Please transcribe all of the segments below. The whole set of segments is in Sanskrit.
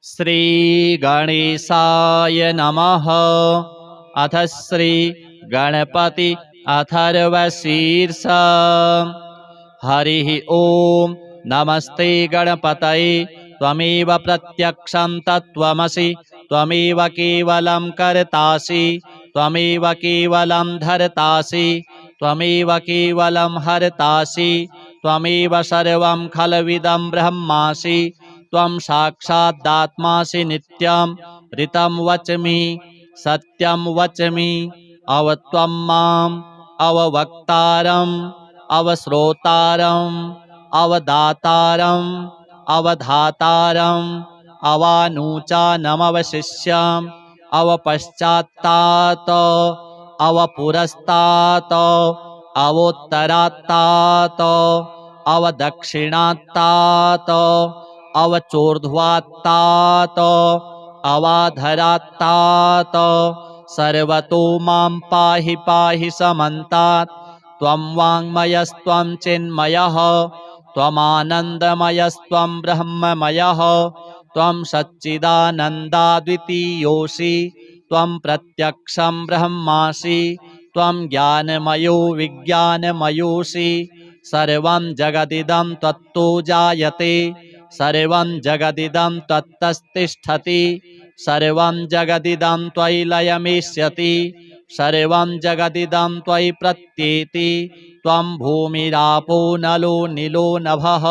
श्री गणेशाय नमः। अथ श्री गणपति अथर्वशीर्ष। हरिः ओम। नमस्ते गणपतये त्वमेव प्रत्यक्षं तत्त्वमसि त्वमेव केवलं कर्तासि त्वमेव केवलं धर्तासि त्वमेव केवलं हर्तासि त्वमेव सर्वं खलविदं ब्रह्मासि त्वं साक्षादात्मासि नित्यं ऋतं वच्मि सत्यं वच्मि अवत्वं माम् अववक्तारम् अवश्रोतारम् अवदातारम् अवधातारम् अवानूचानमवशिष्यम् अवपश्चात्तात् अवपुरस्तात् अवोत्तरात्तात् अवदक्षिणात्तात् अवचोर्ध्वात्तात् अवाधरात्तात् सर्वतो मां पाहि पाहि समन्तात् त्वं वाङ्मयस्त्वं चिन्मयः त्वमानन्दमयस्त्वं ब्रह्ममयः त्वं सच्चिदानन्दाद्वितीयोऽसि त्वं प्रत्यक्षं ब्रह्मासि त्वं ज्ञानमयो विज्ञानमयोऽसि सर्वं जगदिदं त्वत्तो जायते सर्वं जगदिदं त्वत्तस्तिष्ठति सर्वं जगदिदं त्वयि लयमेष्यति सर्वं जगदिदं त्वयि प्रत्येति त्वं भूमिरापो नलो नीलो नभः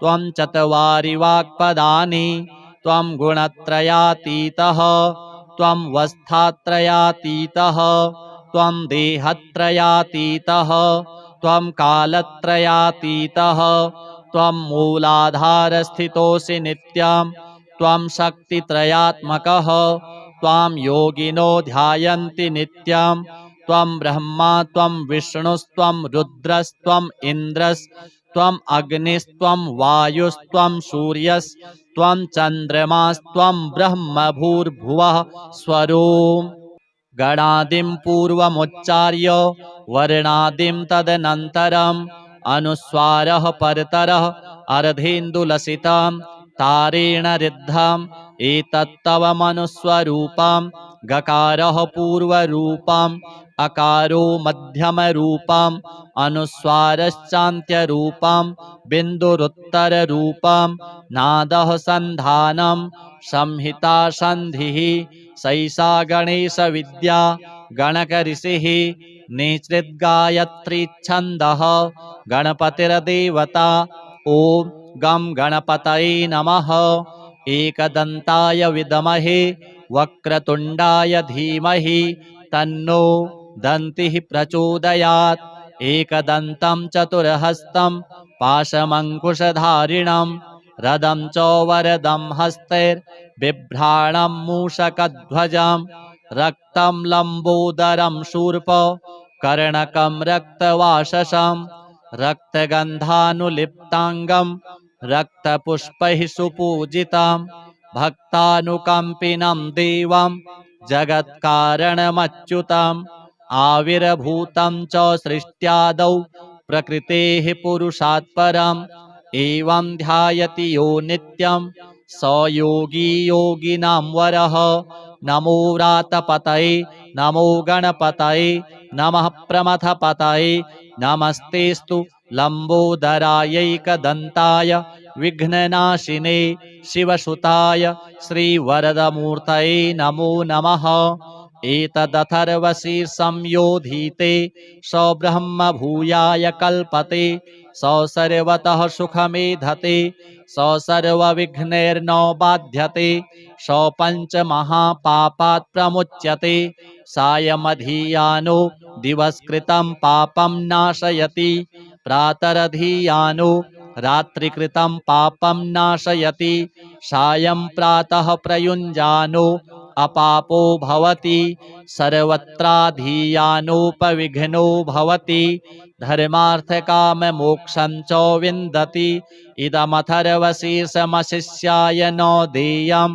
त्वं चत्वारि वाक्पदानि त्वं गुणत्रयातीतः त्वं वस्थात्रयातीतः त्वं देहत्रयातीतः त्वं कालत्रयातीतः त्वं मूलाधारस्थितोऽसि नित्यं त्वं शक्तित्रयात्मकः त्वां योगिनो ध्यायन्ति नित्यं त्वं ब्रह्मा त्वं विष्णुस्त्वं रुद्रस्त्वम् इन्द्रस्त्वम् अग्निस्त्वं वायुस्त्वं सूर्यस्त्वं चन्द्रमास्त्वं ब्रह्म भूर्भुवः स्वरोम्। गणादिं पूर्वमुच्चार्य वर्णादिं तदनन्तरम् अनुस्वारः परतरः अर्धेन्दुलसितं तारेण ऋद्धम् एतत्तव मनुस्वरूपं गकारः पूर्वरूपम् अकारो मध्यमरूपम् अनुस्वारश्चान्त्यरूपं बिन्दुरुत्तररूपं नादः सन्धानं संहिता सन्धिः सैषा गणेशविद्या गणकऋषिः निश्चिद्गायत्री छन्दः गणपतिर्देवता। ॐ गं गणपतये नमः। एकदन्ताय विद्महे वक्रतुण्डाय धीमहि तन्नो दन्तिः प्रचोदयात्। एकदन्तं चतुर्हस्तं पाशमङ्कुशधारिणं रदं च वरदं हस्तैर्बिभ्राणं मूषकध्वजं रक्तं लम्बोदरं शूर्प कर्णकं रक्तवाससं रक्तगन्धानुलिप्ताङ्गं रक्तपुष्पैः सुपूजितं भक्तानुकम्पिनं देवं जगत्कारणमच्युतम् आविर्भूतं च सृष्ट्यादौ प्रकृतेः पुरुषात् परम् एवं ध्यायति यो नित्यं स योगी योगिनां वरः। नमो व्रातपतये नमो गणपतये नमः प्रमथपतये नमस्तेस्तु लम्बोदरायैकदन्ताय विघ्ननाशिने शिवसुताय श्रीवरदमूर्तये नमो नमः। एतदथर्वशीर्षं योधीते स ब्रह्म भूयाय कल्पते स सर्वतः सुखमेधते स सर्वविघ्नैर्न बाध्यते स पञ्चमहापापात् प्रमुच्यते सायमधीयानो दिवसकृतं पापं नाशयति प्रातरधीयानो रात्रिकृतं पापं नाशयति सायं प्रातः प्रयुञ्जानो अपापो भवति सर्वत्राधीयानोपविघ्नो भवति धर्मार्थकाममोक्षं च विन्दति। इदमथर्वशीर्षमशिष्याय न देयं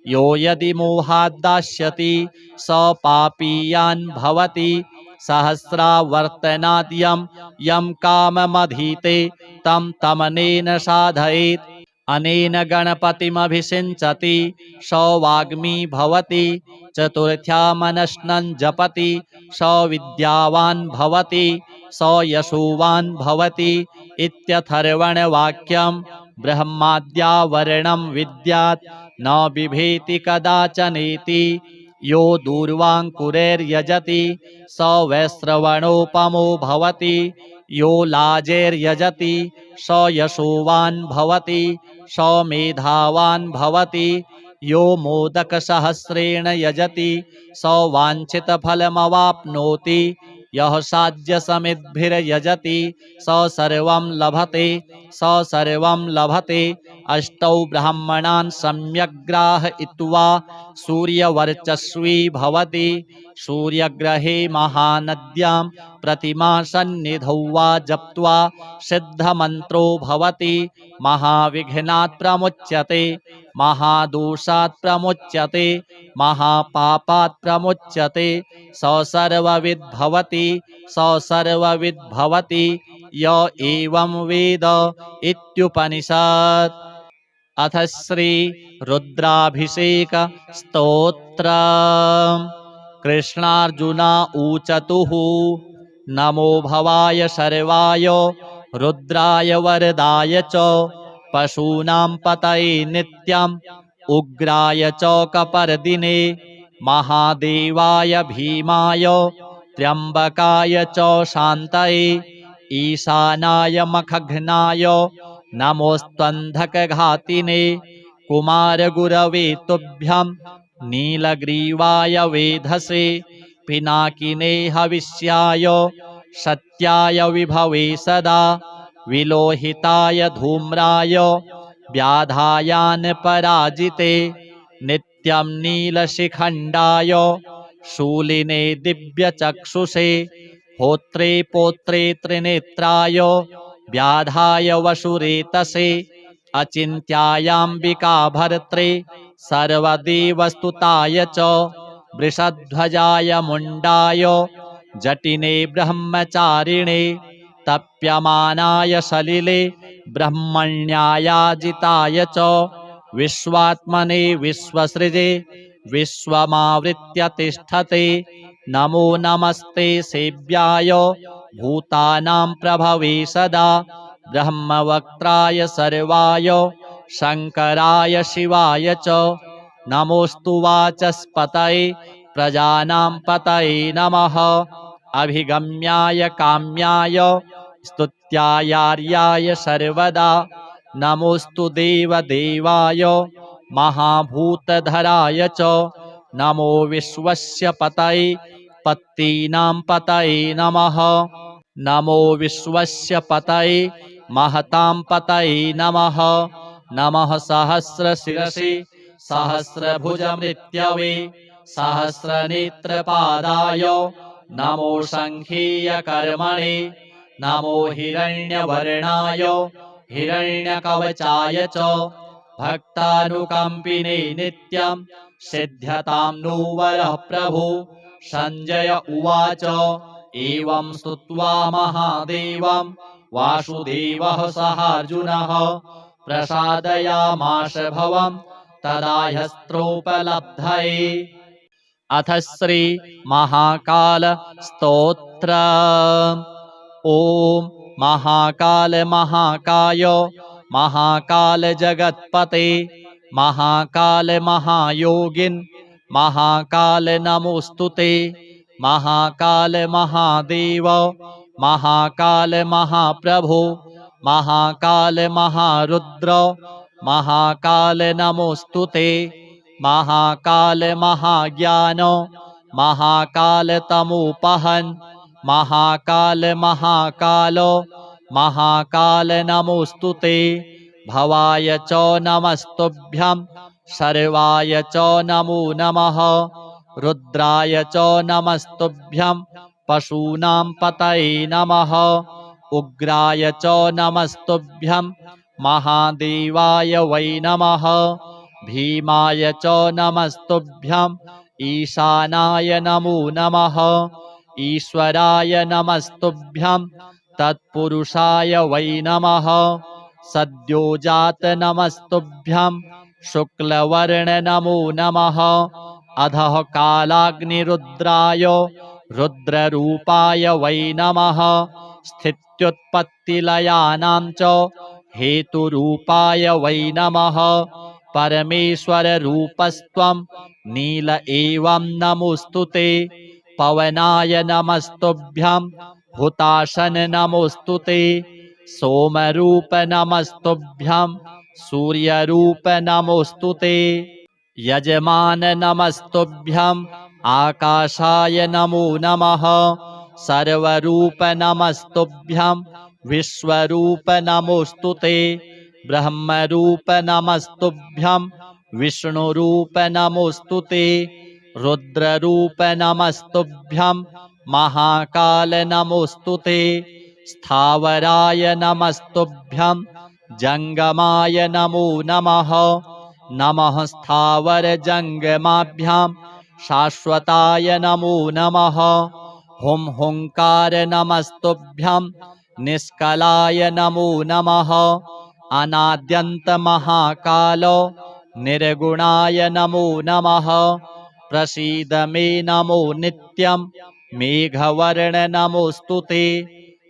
यो यदि मोहाद्दास्यति स पापीयान् भवति सहस्रावर्तनाद्यं यं काममधीते तं तमनेन साधयेत् अनेन गणपतिमभिषिञ्चति स वाग्मी भवति चतुर्थ्यामनश्नं जपति स विद्यावान् भवति स यशोवान् भवति इत्यथर्वणवाक्यं ब्रह्माद्यावरणं विद्यात् न बिभेति कदाचनेति यो दूर्वाङ्कुरैर्यजति स वैश्रवणोपमो भवति यो लाजैर्यजति स यशोवान् भवति स मेधावान् भवति यो मोदकसहस्रेण यजति स वाञ्छितफलमवाप्नोति यः साध्यसमिद्भिर्यजति स सर्वं लभते स सर्वं लभते अष्टौ ब्राह्मणान् सम्यग्राहयित्वा सूर्यवर्चस्वी भवति सूर्यग्रहे महानद्यां प्रतिमासन्निधौ वा जप्त्वा सिद्धमन्त्रो भवति महाविघ्नात् प्रमुच्यते महादोषात् प्रमुच्यते महापापात् प्रमुच्यते स सर्वविद् भवति स सर्वविद् भवति य एवं वेद इत्युपनिषत्। अथ श्री रुद्राभिषेक स्तोत्र। कृष्णार्जुना ऊचतुः नमो भवाय शर्वाय रुद्राय वरदाय च पशूनां पतये नित्यम् उग्राय च कपर्दिने महादेवाय भीमाय त्र्यम्बकाय च शान्तये ईशानाय मखघ्नाय नमोऽस्त्वन्धकघातिने कुमारगुरवे तुभ्यं नीलग्रीवाय वेधसे पिनाकिने हविष्याय सत्याय विभवे सदा विलोहिताय धूम्राय व्याधायान् पराजिते नित्यं नीलशिखण्डाय शूलिने दिव्यचक्षुषे होत्रे पोत्रे त्रिनेत्राय व्याधाय वसुरेतसे अचिन्त्यायाम्बिका भर्त्रे सर्वदेवस्तुताय च वृषध्वजाय मुण्डाय जटिने ब्रह्मचारिणे तप्यमानाय सलिले ब्रह्मण्यायाजिताय च विश्वात्मने विश्वसृजे विश्वमावृत्य तिष्ठते नमो नमस्ते सेव्याय भूतानां प्रभवे सदा ब्रह्मवक्त्राय सर्वाय शङ्कराय शिवाय च नमोऽस्तु वाचस्पतये प्रजानां पतये नमः अभिगम्याय काम्याय स्तुत्यायार्याय सर्वदा नमोऽस्तु देवदेवाय महाभूतधराय च नमो विश्वस्य पतये पत्तीनां पतये नमः नमो विश्वस्य पतये महतां पतये नमः नमः सहस्रशिरसि सहस्रभुजमृत्यवे सहस्रनेत्रपादाय नमो शङ्खीयकर्मणे नमो हिरण्यवर्णाय हिरण्यकवचाय च भक्तानुकम्पिने नित्यं सिद्ध्यतां नो वरः प्रभो। सञ्जय उवाच एवं स्तुत्वा महादेवं वासुदेवः सहार्जुनः प्रसादयामास भवं तदा ह्यस्त्रोपलब्धये। अथ श्री महाकाल स्तोत्र। ओम महाकाल महाकाय महाकाल जगत्पते महाकाल महायोगिन् महाकाल नमोस्तुते महाकाल महादेव महाकाल महाप्रभो महाकाल महारुद्र महाकाल नमोस्तुते महाकाल महाज्ञान महाकाल तमोपहन् महाकाल महाकाल महाकाल नमोस्तुते भवाय च नमस्तुभ्यं सर्वाय च नमो नमः रुद्राय च नमस्तुभ्यं पशूनां पतये नमः उग्राय च नमस्तुभ्यं महादेवाय वै नमः भीमाय च नमस्तुभ्यं ईशानाय नमो नमः ईश्वराय नमस्तुभ्यं तत्पुरुषाय वै नमः सद्योजात नमस्तुभ्यं शुक्लवर्ण नमो नमः। अधः कालाग्निरुद्राय रुद्ररूपाय वै नमः। स्थित्युत्पत्तिलयानां च हेतुरूपाय वै नमः। परमेश्वररूपस्त्वं नील एवं नमोऽस्तुते। पवनाय नमस्तुभ्यं हुताशन नमोऽस्तुते। सोमरूप नमस्तुभ्यं सूर्यरूप नमोऽस्तुते। यजमान नमस्तुभ्यं आकाशाय नमो नमः। सर्वरूप नमस्तुभ्यं विश्वरूप नमोऽस्तुते। ब्रह्मरूप नमस्तुभ्यं विष्णुरूप नमोऽस्तुते। रुद्ररूप नमस्तुभ्यं महाकाल नमोऽस्तुते। स्थावराय नमस्तुभ्यं जंगमाय नमो नमः। नमः स्थावर जंगमाभ्यां शाश्वताय नमो नमः। हुं हुंकार नमस्तुभ्यं निष्कलाय नमो नमः। अनाद्यन्त महाकाल निर्गुणाय नमो नमः। प्रसीद मे नमो नित्यं मेघवर्ण नमोऽस्तुते।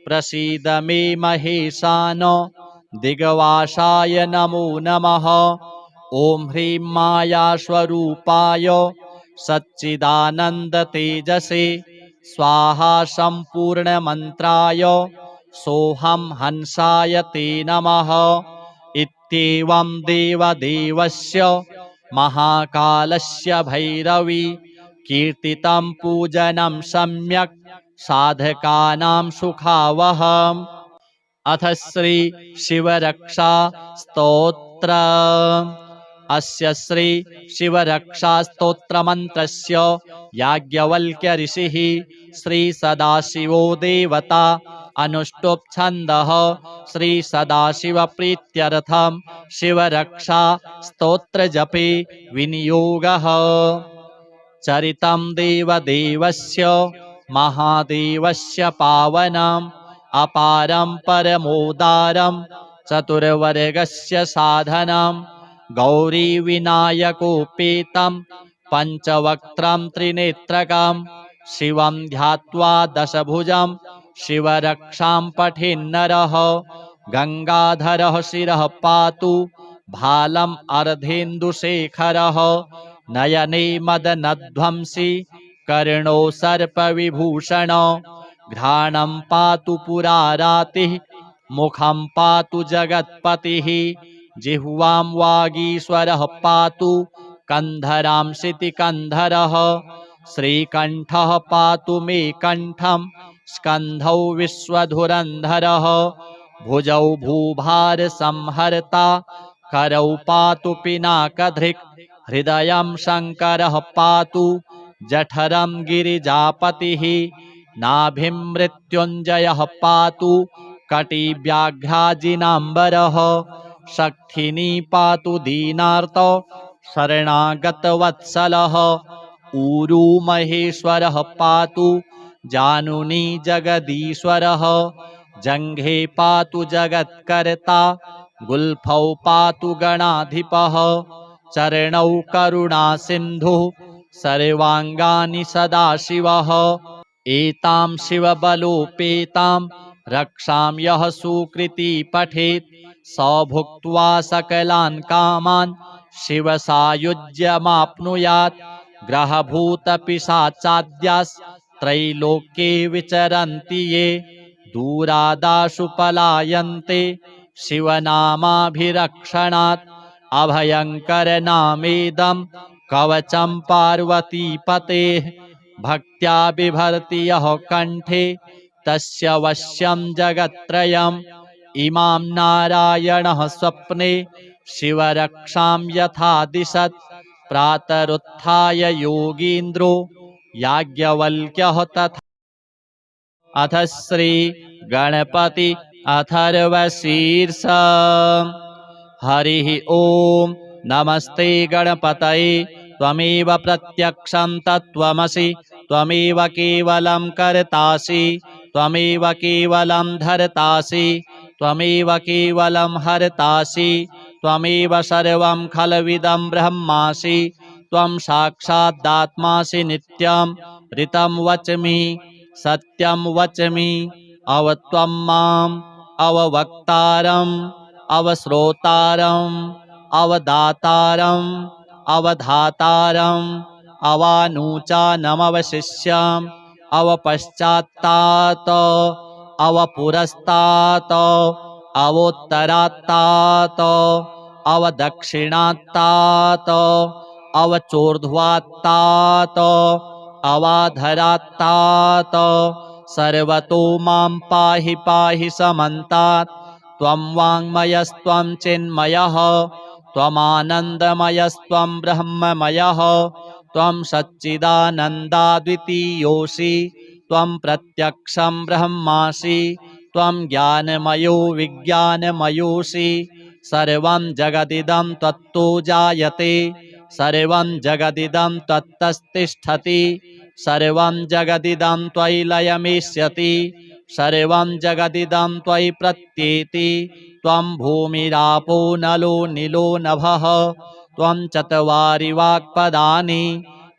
प्रसीद मे महेशान दिग्वासाय नमो नमः। ओम ह्रीं मायास्वरूपाय सच्चिदानंद तेजसे स्वाहा संपूर्ण मंत्राय सोहम हंसाय ते नमः। इत्येवं देवदेवस्य महाकालस्य भैरवी कीर्तितं पूजनं सम्यक् साधकानां सुखावहम्। अथ श्री शिवरक्षा स्तोत्र। अस्य श्री शिवरक्षा स्तोत्र मंत्रस्य याज्ञवल्क्य ऋषिः श्री सदाशिवो देवता अनुष्टुप् छन्दः। श्री सदाशिव प्रीत्यर्थं शिवरक्षा स्तोत्र जपे विनियोगः। चरितं देवदेवस्य महादेवस्य पावनम् अपारं परमोदारं चतुर्वर्गस्य साधनं। गौरी विनायकोपेतं पंचवक्त्रं त्रिनेत्रकं शिवं ध्यात्वा दशभुजं शिवरक्षां पठेन्नरः। गंगाधरः शिरः पातु भालम् अर्धेन्दुशेखरः। नयने मदनध्वंसी कर्णो सर्पविभूषण। घ्राणं पातु पुरारातिः मुखं पातु जगत्पतिः। जिह्वां वागीश्वरः पातु कंधरां शितिकंधरः। श्रीकंठः पातु मे कंठं स्कंधौ विश्वधुरंधरः। भुजौ भूभार संहर्ता करौ पातु पिनाकधृक्। हृदयं शंकरः पातु जठरं गिरिजापतिः। नाभिं मृत्युंजयः पातु कटिव्याघ्राजिनाम्बरः। शक्थिनी पातु दीनार्त शरणागतवत्सलः। ऊरू महेश्वरः पातु जानुनी जगदीश्वरः। जङ्घे पातु जगत्कर्ता गुल्फौ पातु गणाधिपः। चरणौ करुणा सिन्धुः सर्वाङ्गानि सदाशिवः। एतां शिवबलोपेतां रक्षां यः सुकृती पठेत् स भुक्त्वा सकलान् कामान् शिवसायुज्यमाप्नुयात्। ग्रहभूतपिशाचाद्यास्त्रैलोक्ये विचरन्ति ये दूरादाशु पलायन्ते शिवनामाभिरक्षणात्। अभयङ्करनामेदं कवचं पार्वतीपतेः। भक्त्या बिभर्ति यः कण्ठे तस्य वश्यं जगत्त्रयम्। इमां नारायणः स्वप्ने शिवरक्षां यथा दिशत्। प्रातरुत्थाय योगीन्द्रो याज्ञवल्क्यः तथा। अथ श्री गणपति अथर्वशीर्ष। हरिः ओम नमस्ते गणपतये। त्वमेव प्रत्यक्षं तत्त्वमसि। त्वमेव केवलं कर्तासि। त्वमेव केवलं धर्तासि। त्वमेव केवलं हर्तासि त्वमेव सर्वं खलविदं ब्रह्मासि त्वं साक्षादात्मासि नित्यं ऋतं वच्मि सत्यं वच्मि अवत्वं माम् अववक्तारम् अवश्रोतारम् अवदातारम् अवधातारम् अवानूचानमवशिष्यम् अवपश्चात्तात् अवपुरस्तात् अवोत्तरात्तात् अवदक्षिणात्तात् अवचोर्ध्वात्तात् अवाधरात्तात् सर्वतो मां पाहि पाहि समन्तात् त्वं वाङ्मयस्त्वं चिन्मयः त्वमानन्दमयस्त्वं ब्रह्ममयः त्वं सच्चिदानन्दाद्वितीयोऽसि त्वं प्रत्यक्षं ब्रह्मासि त्वं ज्ञानमयो विज्ञानमयोऽसि सर्वं जगदिदं त्वत्तो जायते सर्वं जगदिदं त्वत्तस्तिष्ठति सर्वं जगदिदं त्वयि लयमेष्यति सर्वं जगदिदं त्वयि प्रत्येति त्वं भूमिरापो नलो नीलो नभः त्वं चत्वारि वाक्पदानि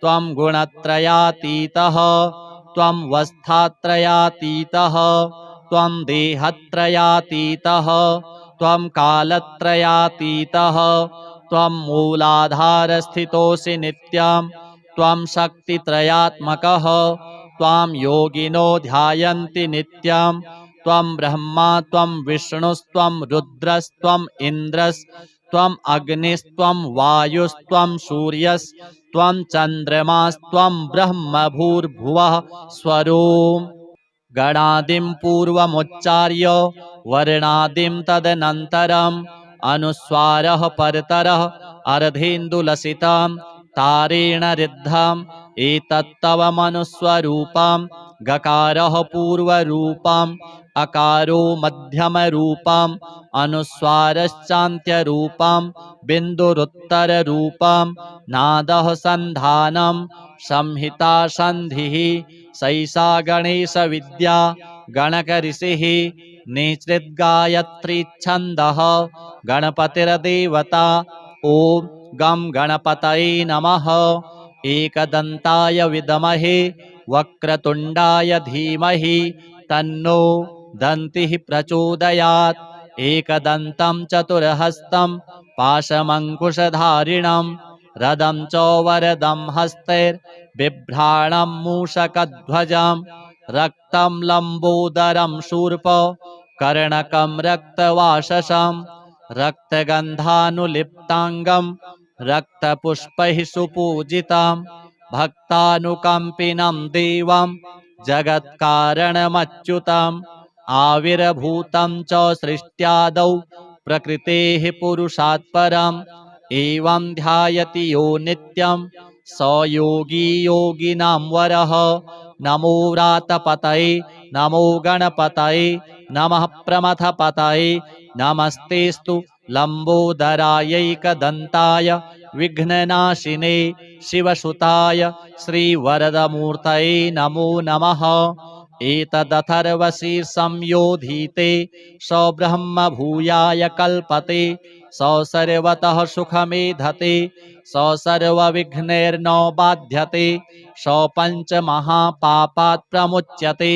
त्वं गुणत्रयातीतः त्वं वस्थात्रयातीतः त्वं देहत्रयातीतः त्वं कालत्रयातीतः त्वं मूलाधारस्थितोऽसि नित्यं त्वं शक्तित्रयात्मकः त्वां योगिनो ध्यायन्ति नित्यं त्वं ब्रह्मा त्वं विष्णुस्त्वं रुद्रस्त्वम् इन्द्रस्त्वम् अग्निस्त्वं वायुस्त्वं सूर्यस्त्वं चन्द्रमास्त्वं ब्रह्म भूर्भुवः स्वरोम् गणादिं पूर्वमुच्चार्य वर्णादिं तदनन्तरम् अनुस्वारः परतरः अर्धेन्दुलसितं तारेण रिद्धम् एतत्तव मनुस्वरूपं गकारः पूर्वरूपम् अकारो मध्यमरूपम् अनुस्वारश्चान्त्यरूपं बिन्दुरुत्तररूपं नादः सन्धानं संहिता सन्धिः सैषा गणेशविद्या गणकऋषिः निश्चिद्गायत्रीच्छन्दः गणपतिर्देवता ॐ गं गणपतये नमः एकदन्ताय विद्महे वक्रतुण्डाय धीमहि तन्नो दन्तिः प्रचोदयात् एकदन्तं चतुर्हस्तं पाशमङ्कुशधारिणं रदं च वरदं हस्तैर्बिभ्राणं मूषकध्वजं रक्तं लम्बोदरं शूर्प कर्णकं रक्तवाससं रक्तगन्धानुलिप्ताङ्गं रक्तपुष्पैः सुपूजितं भक्तानुकम्पिनं देवं जगत्कारणमच्युतम् आविर्भूतं च सृष्ट्यादौ प्रकृतेः पुरुषात् परम् एवं ध्यायति यो नित्यं स योगी योगिनां वरः नमो व्रातपतये नमो गणपतये नमः प्रमथपतये नमस्तेस्तु लम्बोदरायैकदन्ताय विघ्ननाशिने शिवसुताय श्रीवरदमूर्तये नमो नमः एतदथर्वशीर्षंयोधीते स ब्रह्म भूयाय कल्पते स सर्वतः सुखमेधते स सर्वविघ्नैर्न बाध्यते स पञ्चमहापापात् प्रमुच्यते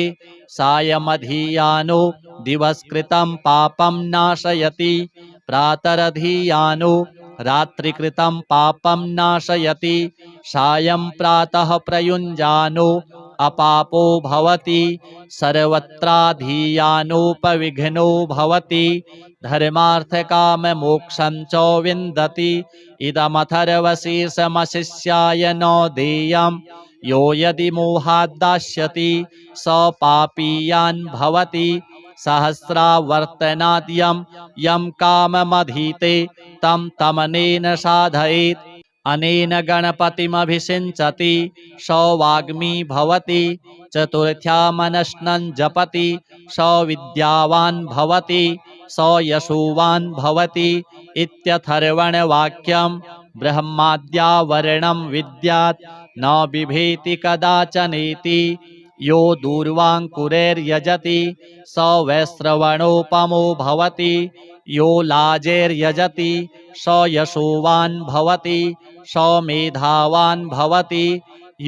सायमधीयानो दिवसकृतं पापं नाशयति प्रातरधीयानो रात्रिकृतं पापं नाशयति सायं प्रातः प्रयुञ्जानो अपापो भवति सर्वत्राधीयानोपविघ्नो भवति धर्मार्थकाममोक्षं च विन्दति इदमथर्वशीर्षमशिष्याय न देयं यो यदि मोहात् दास्यति स पापीयान् भवति सहस्रावर्तनाद् यं काममधीते तं तमनेन साधयेत् अनेन गणपतिमभिषिञ्चति स वाग्मी भवति चतुर्थ्यामनश्नं जपति स विद्यावान् भवति स यशोवान् भवति इत्यथर्वणवाक्यं ब्रह्माद्यावरणं विद्यात् न बिभेति कदाचनेति यो दूर्वाङ्कुरैर्यजति स वैश्रवणोपमो भवति यो लाजैर्यजति स यशोवान् भवति स मेधावान् भवति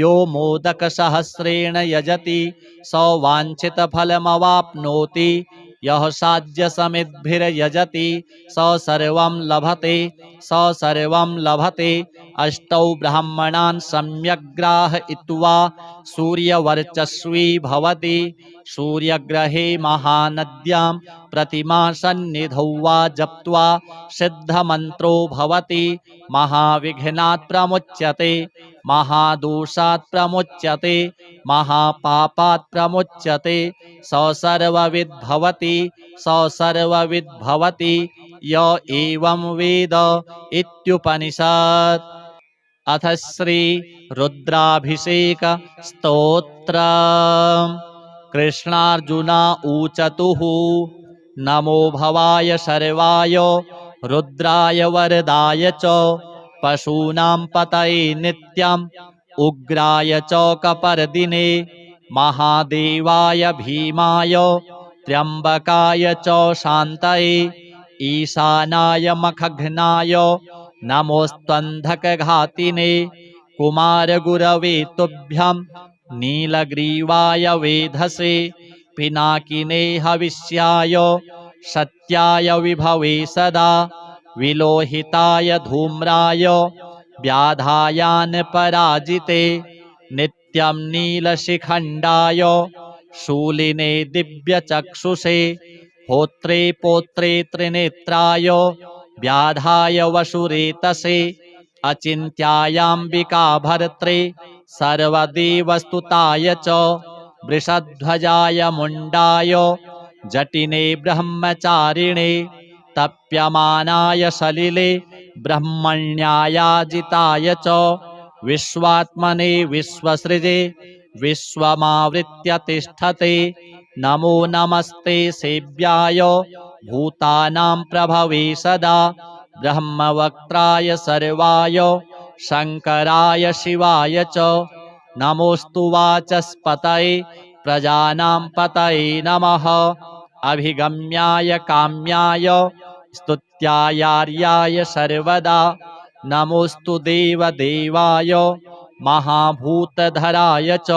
यो मोदकसहस्रेण यजति स वाञ्छितफलमवाप्नोति यः साध्यसमिद्भिर्यजति स सर्वं लभते स सर्वं लभते अष्टौ ब्राह्मणान् सम्यग्राहयित्वा सूर्यवर्चस्वी भवति सूर्यग्रहे महानद्यां प्रतिमासन्निधौ वा जप्त्वा सिद्धमन्त्रो भवति महाविघ्नात् प्रमुच्यते महादोषात् प्रमुच्यते महापापात् प्रमुच्यते स सर्वविद् भवति स सर्वविद् भवति य एवं वेद इत्युपनिषत्। अथ श्री रुद्राभिषेक स्तोत्र। कृष्णार्जुना ऊचतुः नमो भवाय सर्वाय रुद्राय वरदाय च पशूनां पतये नित्यम् उग्राय च कपर्दिने महादेवाय भीमाय त्र्यम्बकाय च शान्तये ईशानाय मखघ्नाय नमोऽस्त्वन्धकघातिने कुमारगुरवे तुभ्यं नीलग्रीवाय वेधसे पिनाकिने हविष्याय सत्याय विभवे सदा विलोहिताय धूम्राय व्याधायान् पराजिते नित्यं नीलशिखण्डाय शूलिने दिव्यचक्षुषे होत्रे पोत्रे त्रिनेत्राय व्याधाय वसुरेतसे अचिन्त्यायाम्बिका भर्त्रे सर्वदेवस्तुताय च वृषध्वजाय मुण्डाय जटिने ब्रह्मचारिणे तप्यमानाय सलिले ब्रह्मण्यायाजिताय च विश्वात्मने विश्वसृजे विश्वमावृत्य तिष्ठते नमो नमस्ते सेव्याय भूतानां प्रभवे सदा ब्रह्मवक्त्राय सर्वाय शङ्कराय शिवाय च नमोऽस्तु वाचस्पतये प्रजानां पतये नमः अभिगम्याय काम्याय स्तुत्यायार्याय सर्वदा नमोऽस्तु देवदेवाय महाभूतधराय च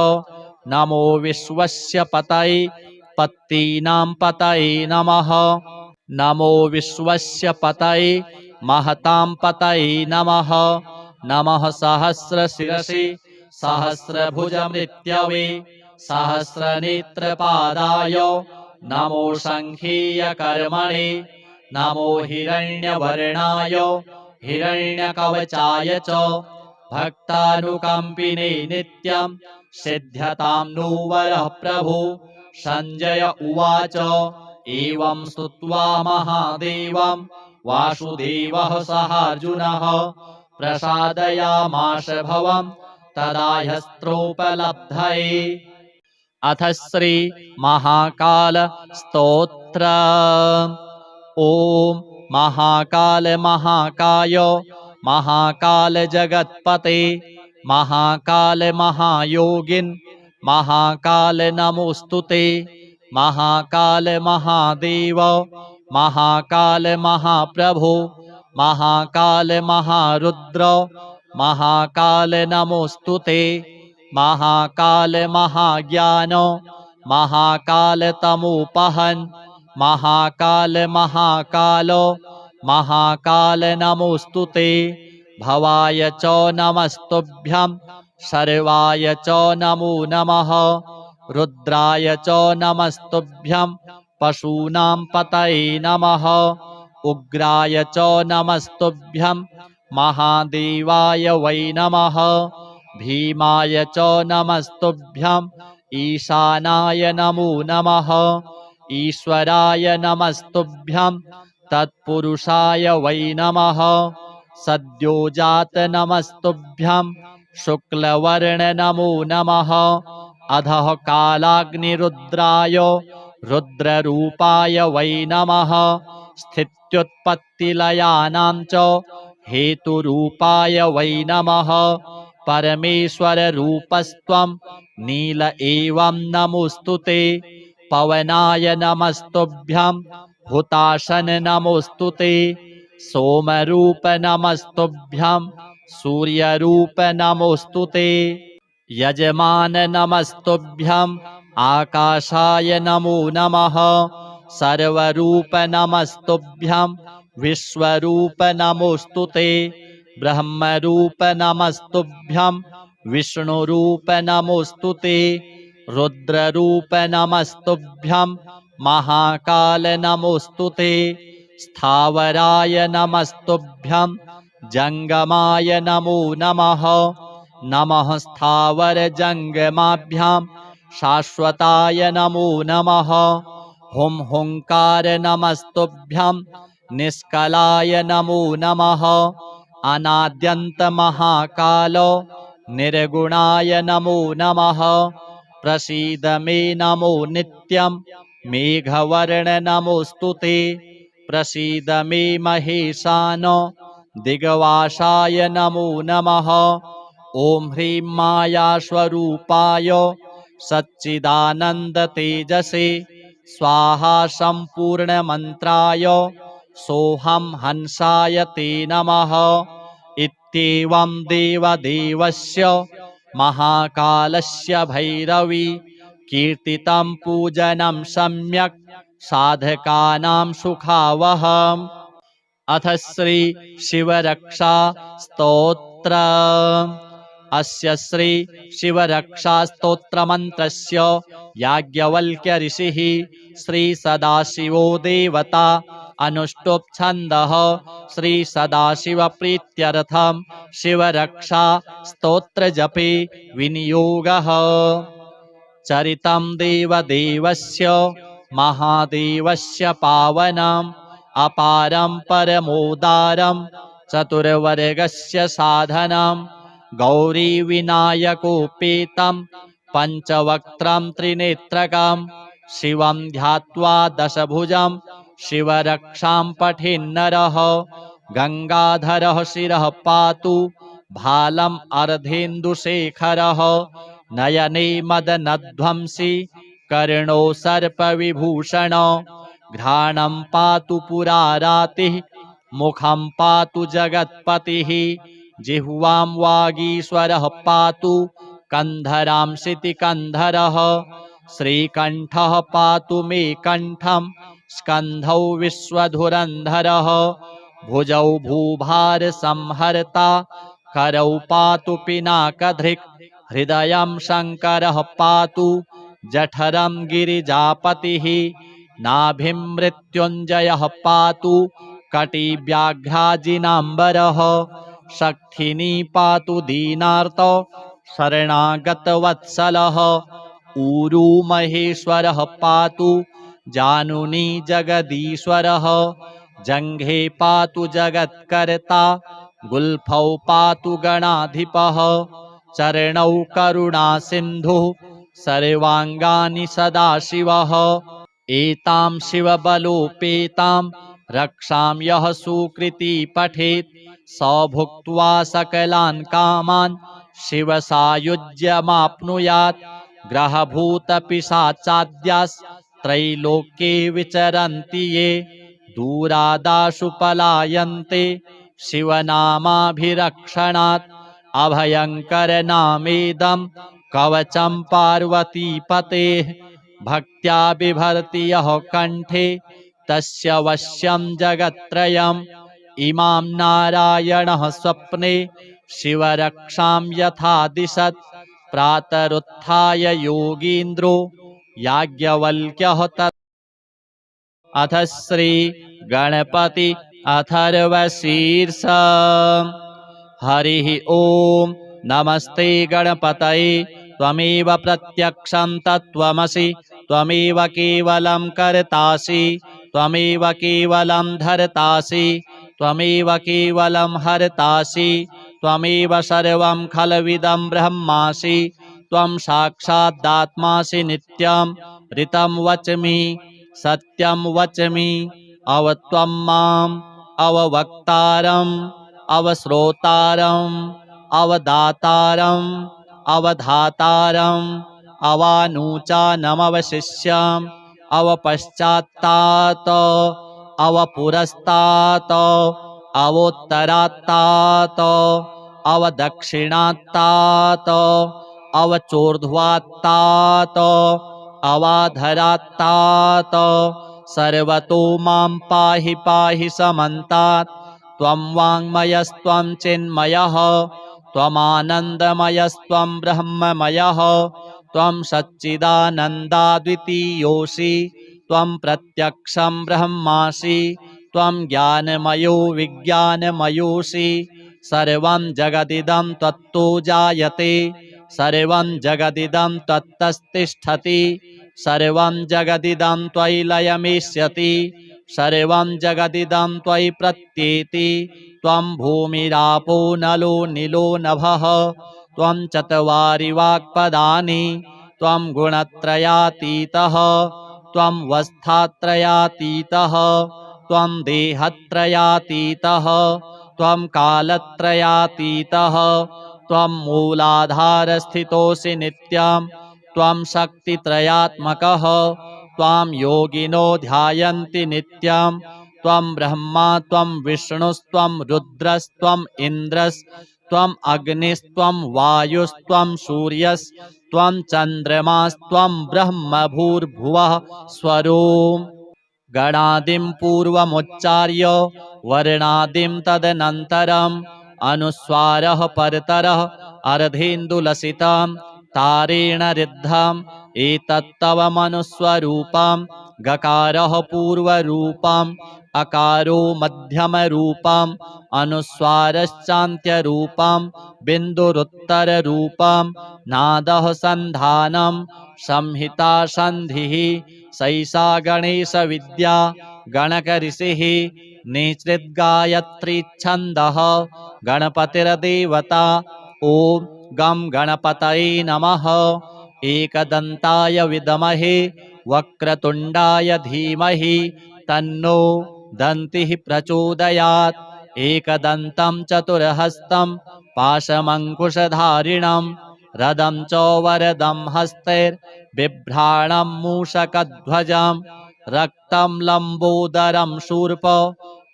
नमो विश्वस्य पतये पत्तीनां पतये नमः नमो विश्वस्य पतये महतां पतये नमः नमः सहस्रशिरसि सहस्रभुजमृत्यवे सहस्रनेत्रपादाय नमो शङ्खीयकर्मणे नमो हिरण्यवर्णाय हिरण्यकवचाय च भक्तानुकम्पिने नित्यं सिद्ध्यतां नो वरः प्रभो। सञ्जय उवाच एवं स्तुत्वा महादेवं वासुदेवः सहार्जुनः प्रसादयामास भवं तदा ह्यस्त्रोपलब्धये। अथ श्री महाकाल स्तोत्र। ओम महाकाल महाकाय महाकाल जगत्पते महाकाल महायोगिन् महाकाल नमोस्तुते महाकाल महादेव महाकाल महाप्रभो महाकाल महारुद्र महाकाल नमोस्तुते महाकाल महाज्ञान महाकाल तमोपहन् महाकाल महाकाल महाकाल नमोस्तुते भवाय च नमस्तुभ्यं सर्वाय च नमो नमः रुद्राय च नमस्तुभ्यं पशूनां पतये नमः उग्राय च नमस्तुभ्यं महादेवाय वै नमः भीमाय च नमस्तुभ्यं ईशानाय नमो नमः ईश्वराय नमस्तुभ्यं तत्पुरुषाय वै नमः सद्योजात नमस्तुभ्यं शुक्लवर्ण नमो नमः अधः कालाग्निरुद्राय रुद्ररूपाय वै नमः स्थित्युत्पत्तिलयानां च हेतुरूपाय वै नमः परमेश्वररूपस्त्वं नील एवं नमोऽस्तु ते। पवनाय नमस्तुभ्यं हुताशन नमोऽस्तु ते। सोमरूप नमस्तुभ्यं सूर्यरूप नमोऽस्तु ते। यजमान नमस्तुभ्यं आकाशाय नमो नमः। सर्वरूप नमस्तुभ्यं विश्वरूप नमोऽस्तु ते। ब्रह्मरूप नमस्तुभ्यं विष्णुरूप नमोऽस्तु ते। रुद्ररूप नमस्तुभ्यं महाकाल नमोऽस्तु ते। स्थावराय नमस्तुभ्यं जंगमाय नमो नमः। नमः स्थावर जंगमाभ्यां शाश्वताय नमो नमः। हुं हुंकार नमस्तुभ्यं निष्कलाय नमो नमः। अनाद्यन्त महाकालो निर्गुणाय नमो नमः। प्रसीद मे नमो नित्यं मेघवर्ण नमोऽस्तु ते। प्रसीद मे महेशानो दिग्वासाय नमो नमः। ॐ ह्रीं मायास्वरूपाय सच्चिदानन्द तेजसे स्वाहा सम्पूर्णमन्त्राय सोऽहं हंसाय ते नमः। इत्येवं देवदेवस्य महाकालस्य भैरवी कीर्तितं पूजनं सम्यक् साधकानां सुखावहम्। अथ श्री शिवरक्षा स्तोत्र। अस्य श्री शिवरक्षा स्तोत्रमन्त्रस्य याज्ञवल्क्य ऋषिः श्री सदाशिवो देवता अनुष्टुप् छन्दः। श्री सदाशिव प्रीत्यर्थं शिवरक्षा स्तोत्रजपे विनियोगः। चरितं देवदेवस्य महादेवस्य पावनम् अपारं परमोदारं चतुर्वर्गस्य साधनं गौरीविनायकोपेतं पञ्चवक्त्रं त्रिनेत्रकं शिवं ध्यात्वा दशभुजं शिवरक्षां पठेन्नरः। गंगाधरः शिरः पातु भालम् अर्धेन्दुशेखरः। नयने मदनध्वंसी कर्णो सर्पविभूषणो। घ्राणं पातु पुरारातिः मुखं पातु जगत्पतिः। जिह्वां वागीश्वरः पातु कन्धरां शितिकन्धरः। श्रीकण्ठः पातु मे कण्ठं स्कन्धौ विश्वधुरन्धरः। भुजौ भूभारसंहर्ता करौ पातु पिनाकधृक्। हृदयं शङ्करः पातु जठरं गिरिजापतिः। नाभिं मृत्युञ्जयः पातु कटिव्याघ्राजिनाम्बरः। शक्थिनी पातु दीनार्तो शरणागतवत्सलः। ऊरू महेश्वरः पातु जानुनी जगदीश्वरः। जङ्घे पातु जगत्कर्ता गुल्फौ पातु गणाधिपः। चरणौ करुणासिन्धुः सर्वाङ्गानि सदाशिवः। एतां शिवबलोपेतां रक्षां यः सुकृती पठेत् स भुक्त्वा सकलान् कामान् शिवसायुज्यमाप्नुयात्। ग्रहभूतपिशाचाद्यास्त्रैलोक्ये विचरन्ति ये दूरादाशु पलायन्ते शिवनामाभिरक्षणात्। अभयङ्करनामेदं कवचं पार्वतीपतेः। भक्त्या बिभर्ति यः कण्ठे तस्य वश्यं जगत्त्रयम्। इमां नारायणः स्वप्ने शिवरक्षां यथा दिशत्। प्रातरुत्थाय योगीन्द्रो याज्ञवल्क्यः तत्। अथ श्री गणपति अथर्वशीर्ष। हरिः ॐ नमस्ते गणपतये त्वमेव प्रत्यक्षं तत्त्वमसि। त्वमेव केवलं कर्तासि त्वमेव केवलं धर्तासि त्वमेव केवलं हर्तासि। त्वमेव सर्वं खलविदं ब्रह्मासि। त्वं साक्षादात्मासि नित्यं ऋतं वच्मि सत्यं वच्मि। अवत्वं माम् अववक्तारम् अवश्रोतारम् अवदातारम् अवधातारम् अवानूचानमवशिष्यम् अवपश्चात्तात् अवपुरस्तात् अवोत्तरात्तात् अवदक्षिणात्तात् अवचोर्ध्वात्तात् अवाधरात्तात् सर्वतो मां पाहि पाहि समन्तात् त्वं वाङ्मयस्त्वं चिन्मयः त्वमानन्दमयस्त्वं ब्रह्ममयः त्वं सच्चिदानन्दाद्वितीयोऽसि त्वं प्रत्यक्षं ब्रह्मासि त्वं ज्ञानमयो विज्ञानमयोऽसि सर्वं जगदिदं त्वत्तो जायते सर्वं जगदिदं त्वत्तस्तिष्ठति सर्वं जगदिदं त्वयि लयमिष्यति सर्वं जगदिदं त्वयि प्रत्येति त्वं भूमिरापो नलो नीलो नभः त्वं चत्वारि वाक्पदानि त्वं गुणत्रयातीतः त्वं वस्थात्रयातीतः त्वं देहत्रयातीतः त्वं कालत्रयातीतः त्वं मूलाधारस्थितोऽसि नित्यं त्वं शक्तित्रयात्मकः त्वां योगिनो ध्यायन्ति नित्यं त्वं ब्रह्मा त्वं विष्णुस्त्वं रुद्रस्त्वम् इन्द्रस्त्वम् अग्निस्त्वं वायुस्त्वं सूर्यस्त्वं चन्द्रमास्त्वं ब्रह्म भूर्भुवः स्वरोम् गणादिं पूर्वमुच्चार्य वर्णादिं तदनन्तरम् अनुस्वारः परतरः अर्धेन्दुलसितं तारेण रिद्धम् एतत्तव मनुस्वरूपं गकारः पूर्वरूपम् अकारो मध्यमरूपम् अनुस्वारश्चान्त्यरूपं बिन्दुरुत्तररूपं नादः सन्धानं संहिता सन्धिः सैषा गणेशविद्या गणकऋषिः निश्चिद्गायत्रीच्छन्दः गणपतिर्देवता ॐ गं गणपतये नमः एकदन्ताय विद्महे वक्रतुण्डाय धीमहि तन्नो दन्तिः प्रचोदयात् एकदन्तं चतुर्हस्तं पाशमङ्कुशधारिणं रदं च वरदं हस्तैर्बिभ्राणं मूषकध्वजं रक्तं लम्बोदरं शूर्प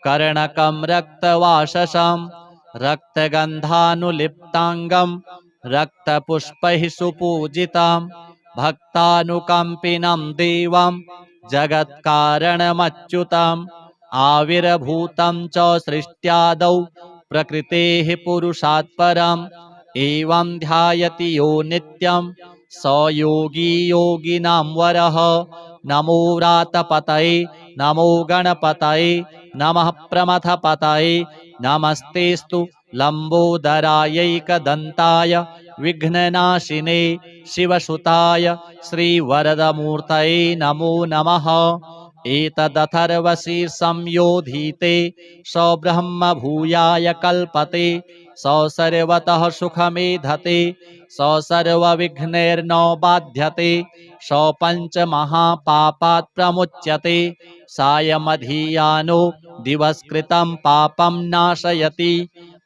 कर्णकं रक्तवाससं रक्तगन्धानुलिप्ताङ्गं रक्तपुष्पैः सुपूजितं भक्तानुकम्पिनं देवं जगत्कारणमच्युतम् आविर्भूतं च सृष्ट्यादौ प्रकृतेः पुरुषात् परम् एवं ध्यायति यो नित्यं स योगी योगिनां वरः नमो व्रातपतये नमो गणपतये नमः प्रमथपतये नमस्तेस्तु लम्बोदरायैकदन्ताय विघ्ननाशिने शिवसुताय श्रीवरदमूर्तये नमो नमः एतदथर्वशीर्षंयोधीते स ब्रह्म भूयाय कल्पते स सर्वतः सुखमेधते स सर्वविघ्नैर्न बाध्यते स पञ्चमहापापात् प्रमुच्यते सायमधीयानो दिवसकृतं पापं नाशयति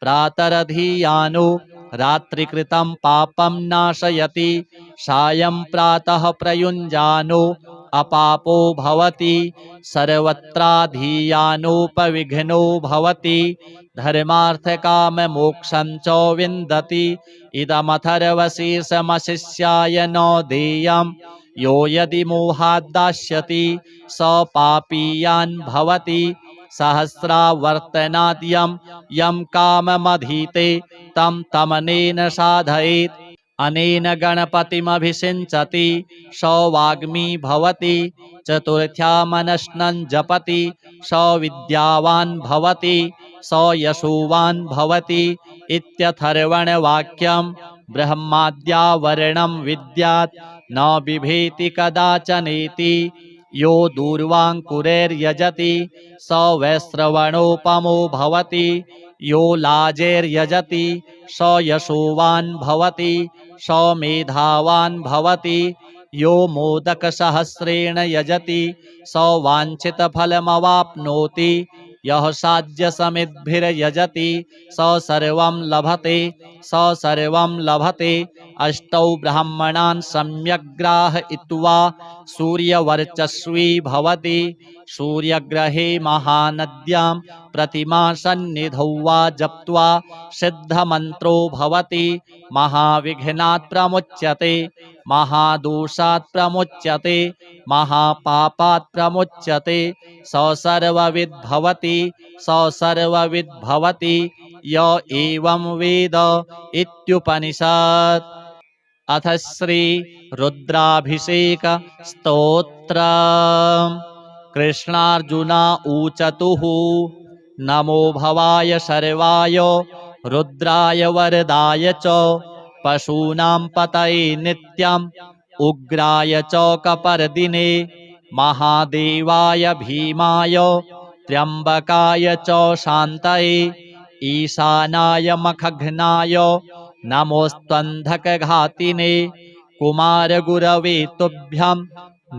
प्रातरधीयानो रात्रिकृतं पापं नाशयति सायं प्रातः प्रयुञ्जानो अपापो भवति सर्वत्राधीयानोपविघ्नो भवति धर्मार्थकाममोक्षं च विन्दति इदमथर्वशीर्षमशिष्याय न देयं यो यदि मोहाद्दास्यति स पापीयान् भवति सहस्रावर्तनाद् यं काममधीते तं तमनेन साधयेत् अनेन गणपतिमभिषिञ्चति स वाग्मी भवति चतुर्थ्यामनश्नं जपति स विद्यावान् भवति स यशोवान् भवति इत्यथर्वणवाक्यं ब्रह्माद्यावरणं विद्यात् न बिभेति कदाचनेति यो दूर्वाङ्कुरैर्यजति स वैश्रवणोपमो भवति यो लाजैर्यजति स यशोवान् भवति स मेधावान् भवति यो मोदकसहस्रेण यजति स वाञ्छितफलमवाप्नोति यः साध्यसमिद्भिर्यजति स सर्वं लभते स सर्वं लभते। अष्टौ ब्राह्मणान् सम्यग्राहयित्वा सूर्यवर्चस्वी भवति। सूर्यग्रहे महानद्यां प्रतिमासन्निधौ वा जप्त्वा सिद्धमन्त्रो भवति। महाविघ्नात् प्रमुच्यते, महादोषात् प्रमुच्यते, महापापात् प्रमुच्यते। स सर्वविद् भवति, स सर्वविद् भवति य एवं वेद इत्युपनिषत्। अथ श्री रुद्राभिषेक स्तोत्र। कृष्णार्जुन ऊचतुः नमो भवाय शर्वाय रुद्राय वरदाय च पशूनां पतये नित्यम् उग्राय च कपर्दिने महादेवाय भीमाय त्र्यम्बकाय च शान्तये ईशानाय मखघ्नाय नमोऽस्त्वन्धकघातिने कुमारगुरवे तुभ्यं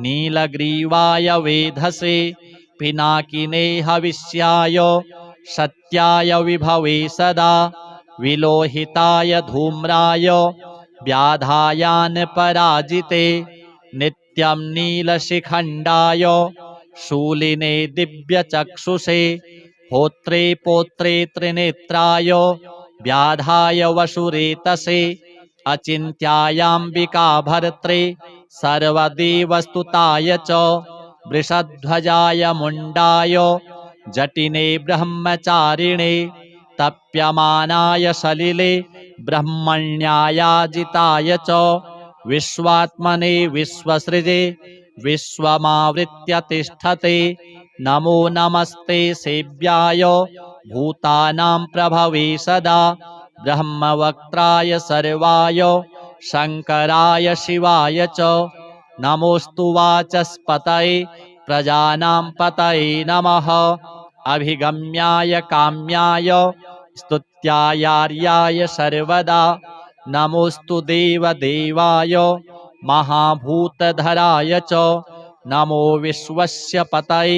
नीलग्रीवाय वेधसे पिनाकिने हविष्याय सत्याय विभवे सदा विलोहिताय धूम्राय व्याधायान् पराजिते नित्यं नीलशिखण्डाय शूलिने दिव्यचक्षुषे होत्रे पोत्रे त्रिनेत्राय व्याधाय वसुरेतसे अचिन्त्यायाम्बिका भर्त्रे सर्वदेवस्तुताय च वृषध्वजाय मुण्डाय जटिने ब्रह्मचारिणे तप्यमानाय सलिले ब्रह्मण्यायाजिताय च विश्वात्मने विश्वसृजे विश्वमावृत्य तिष्ठते नमो नमस्ते सेव्याय भूतानां प्रभवे सदा ब्रह्मवक्त्राय सर्वाय शङ्कराय शिवाय च नमोऽस्तु वाचस्पतये प्रजानां पतये नमः अभिगम्याय काम्याय स्तुत्यायार्याय सर्वदा नमोऽस्तु देवदेवाय महाभूतधराय च नमो विश्वस्य पतये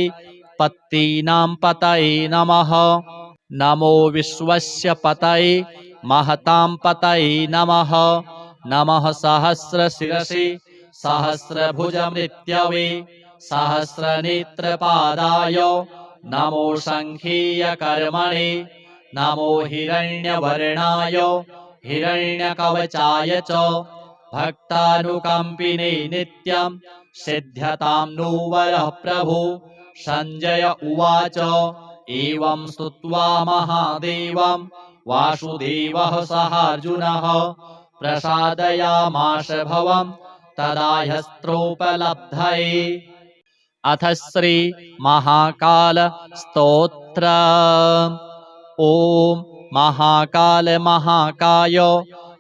पत्तीनां पतये नमः नमो विश्वस्य पतये महतां पतये नमः नमः सहस्रशिरसि सहस्रभुजमृत्यवे सहस्रनेत्रपादाय नमो शङ्खीयकर्मणे नमो हिरण्यवर्णाय हिरण्यकवचाय च भक्तानुकम्पिने नित्यं सिद्ध्यतां नो वरः प्रभो। सञ्जय उवाच एवं स्तुत्वा महादेवं वासुदेवः सहार्जुनः प्रसादयामास भवं तदा ह्यस्त्रोपलब्धये। अथ श्री महाकाल स्तोत्र। ॐ महाकाल महाकाय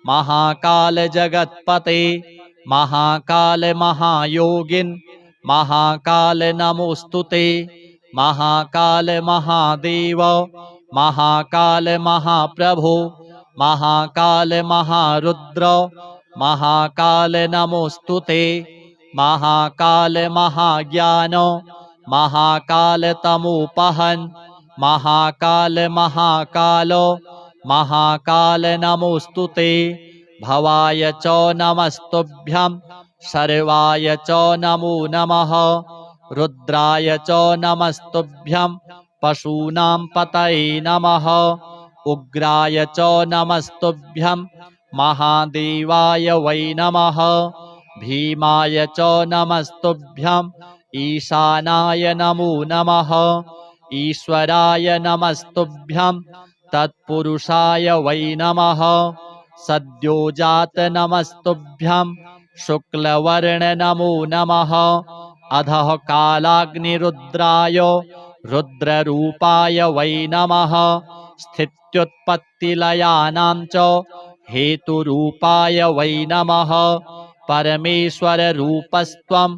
महाकाल जगत्पते महाकाल महायोगिन् महाकाल नमोस्तुते महाकाल महादेव महाकाल महाप्रभो महाकाल महारुद्र महाकाल नमोस्तुते महाकाल महाज्ञान महाकाल तमोपहन् महाकाल महाकाल महाकाल नमोस्तुते भवाय च नमस्तुभ्यं सर्वाय च नमो नमः रुद्राय च नमस्तुभ्यं पशूनां पतये नमः उग्राय च नमस्तुभ्यं महादेवाय वै नमः भीमाय च नमस्तुभ्यं ईशानाय नमो नमः ईश्वराय नमस्तुभ्यं तत्पुरुषाय वै नमः सद्योजात नमस्तुभ्यं शुक्लवर्ण नमो नमः अधः कालाग्निरुद्राय रुद्ररूपाय वै नमः स्थित्युत्पत्तिलयानां च हेतुरूपाय वै नमः परमेश्वररूपस्त्वं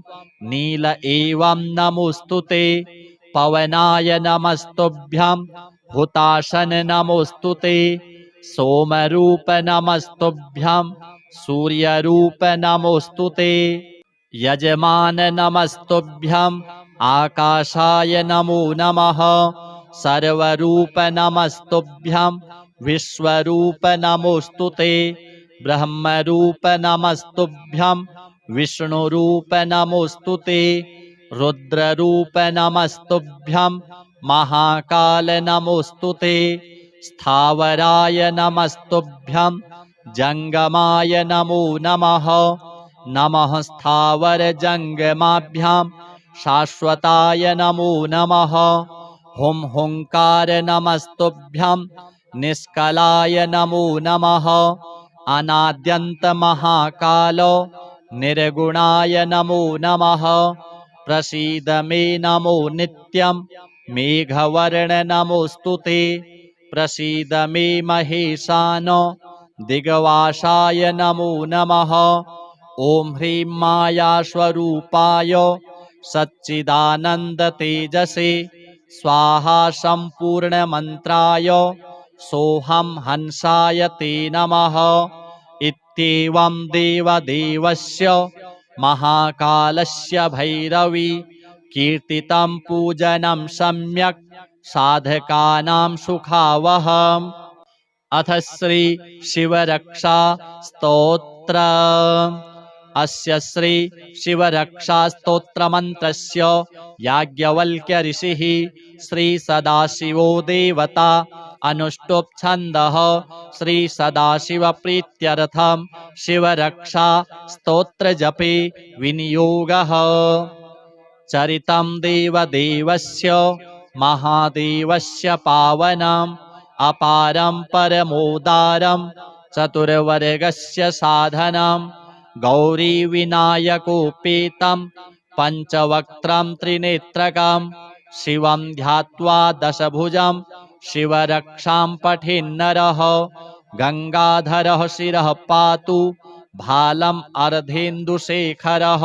नील एवं नमोस्तुते पवनाय नमस्तुभ्यं हुताशन नमोस्तुते सोमरूप नमस्तुभ्यं सूर्यरूप नमोस्तुते यजमान नमस्तुभ्यं आकाशाय नमो नमः सर्वरूप नमस्तुभ्यं विश्वरूप नमोऽस्तु ते ब्रह्मरूप नमस्तुभ्यं विष्णुरूप नमोऽस्तु ते रुद्ररूप नमस्तुभ्यं महाकाल नमोऽस्तु ते स्थावराय नमस्तुभ्यं जंगमाय नमो नमः नमः स्थावर जंगमाभ्यां शाश्वताय नमो नमः हुं हुंकार नमस्तुभ्यं निष्कलाय नमो नमः अनाद्यन्त महाकाल निर्गुणाय नमो नमः प्रसीद मे नमो नित्यं मेघवर्ण नमोऽस्तु ते प्रसीद मे महेशान दिग्वासाय नमो नमः ॐ ह्रीं मायास्वरूपाय सच्चिदानन्दतेजसे स्वाहा सम्पूर्णमन्त्राय सोऽहं हंसाय ते नमः इत्येवं देवदेवस्य महाकालस्य भैरवी कीर्तितं पूजनं सम्यक् साधकानां सुखावहम् अथ श्री शिवरक्षा स्तोत्र अस्य श्री शिवरक्षा स्तोत्रमन्त्रस्य याज्ञवल्क्य ऋषिः श्री सदाशिवो देवता अनुष्टुप् छन्दः श्री सदाशिव प्रीत्यर्थं शिवरक्षा स्तोत्रजपे विनियोगः चरितं देवदेवस्य महादेवस्य पावनम् अपारं परमोदारं चतुर्वर्गस्य साधनं गौरीविनायकोपेतं पञ्चवक्त्रं त्रिनेत्रकं शिवं ध्यात्वा दशभुजं शिवरक्षां पठेन्नरः गङ्गाधरः शिरः पातु भालम् अर्धेन्दुशेखरः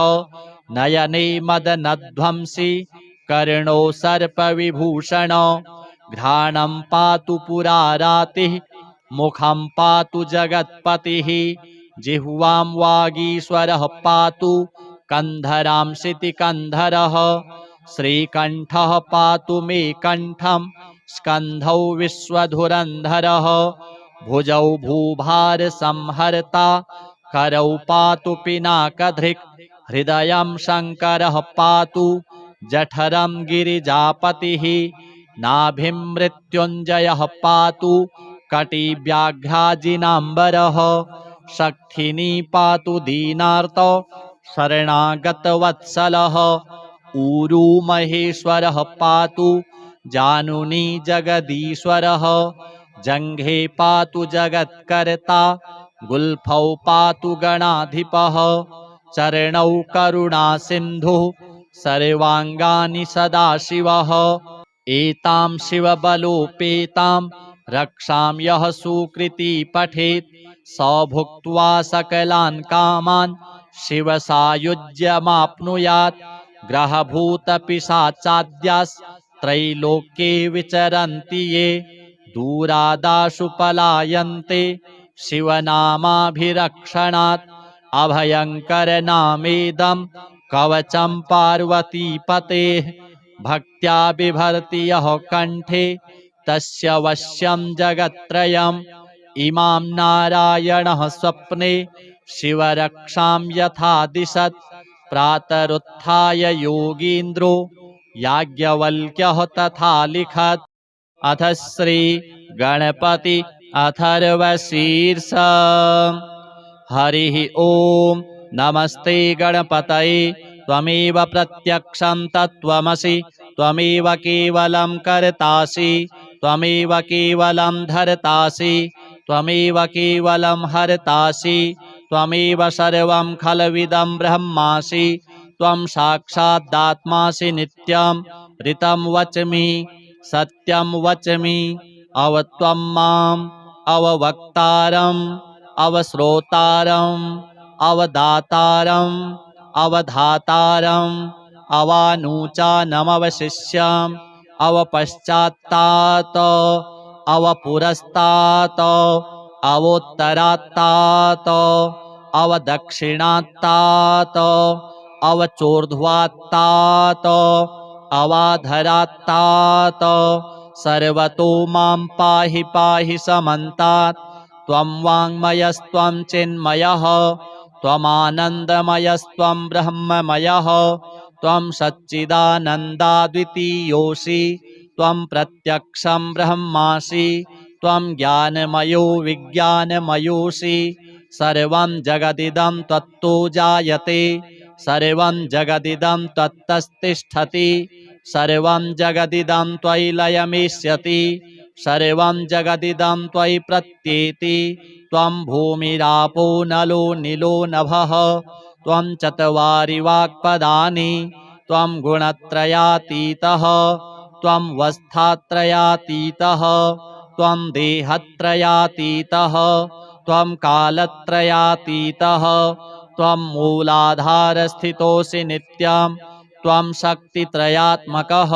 नयने मदनध्वंसी कर्णो सर्पविभूषण घ्राणं पातु पुरारातिः मुखं पातु जगत्पतिः जिह्वां वागीश्वरः पातु कन्धरां शितिकन्धरः श्रीकण्ठः पातु मे कण्ठं स्कन्धौ विश्वधुरन्धरः भुजौ भूभारसंहर्ता करौ पातु पिनाकधृक् हृदयं शङ्करः पातु जठरं गिरिजापतिः नाभिं मृत्युञ्जयः पातु कटिव्याघ्राजिनाम्बरः शक्थिनी पातु दीनार्त शरणागतवत्सलः ऊरू महेश्वरः पातु जानुनी जगदीश्वरः जङ्घे पातु जगत्कर्ता गुल्फौ पातु गणाधिपः चरणौ करुणासिन्धुः सर्वाङ्गानि सदाशिवः एतां शिवबलोपेतां रक्षां यः सुकृती पठेत् स भुक्त्वा सकलान् कामान् शिवसायुज्यमाप्नुयात् ग्रहभूतपिशाचाद्यास्त्रैलोक्ये विचरन्ति ये दूरादाशु पलायन्ते शिवनामाभिरक्षणात् अभयङ्करनामेदं कवचं पार्वतीपतेः भक्त्या बिभर्ति यः कण्ठे तस्य वश्यं जगत्त्रयम् इमां नारायणः स्वप्ने शिवरक्षां यथा दिशत् प्रातरुत्थाय योगीन्द्रो याज्ञवल्क्यः तथा लिखत् अथ श्री गणपति अथर्वशीर्ष हरिः ॐ नमस्ते गणपतये त्वमेव प्रत्यक्षं तत्त्वमसि त्वमेव केवलं कर्तासि त्वमेव केवलं धर्तासि त्वमेव केवलं हर्तासि त्वमेव सर्वं खलविदं ब्रह्मासि त्वं साक्षादात्मासि नित्यं ऋतं वच्मि सत्यं वच्मि अवत्वं माम् अववक्तारम् अवश्रोतारम् अवदातारम् अवधातारम् अवानूचानमवशिष्यम् अवपश्चात्तात् अवपुरस्तात् अवोत्तरात्तात् अवदक्षिणात्तात् अवचोर्ध्वात्तात् अवाधरात्तात् सर्वतो मां पाहि पाहि समन्तात् त्वं वाङ्मयस्त्वं चिन्मयः त्वमानन्दमयस्त्वं ब्रह्ममयः त्वं सच्चिदानन्दाद्वितीयोऽसि त्वं प्रत्यक्षं ब्रह्मासि त्वं ज्ञानमयो विज्ञानमयोऽसि सर्वं जगदिदं त्वत्तो जायते सर्वं जगदिदं त्वत्तस्तिष्ठति सर्वं जगदिदं त्वयि लयमिष्यति सर्वं जगदिदं त्वयि प्रत्येति त्वं भूमिरापो नलो नीलो नभः त्वं चत्वारि वाक्पदानि त्वं गुणत्रयातीतः त्वं वस्थात्रयातीतः त्वं देहत्रयातीतः त्वं कालत्रयातीतः त्वं मूलाधारस्थितोऽसि नित्यं त्वं शक्तित्रयात्मकः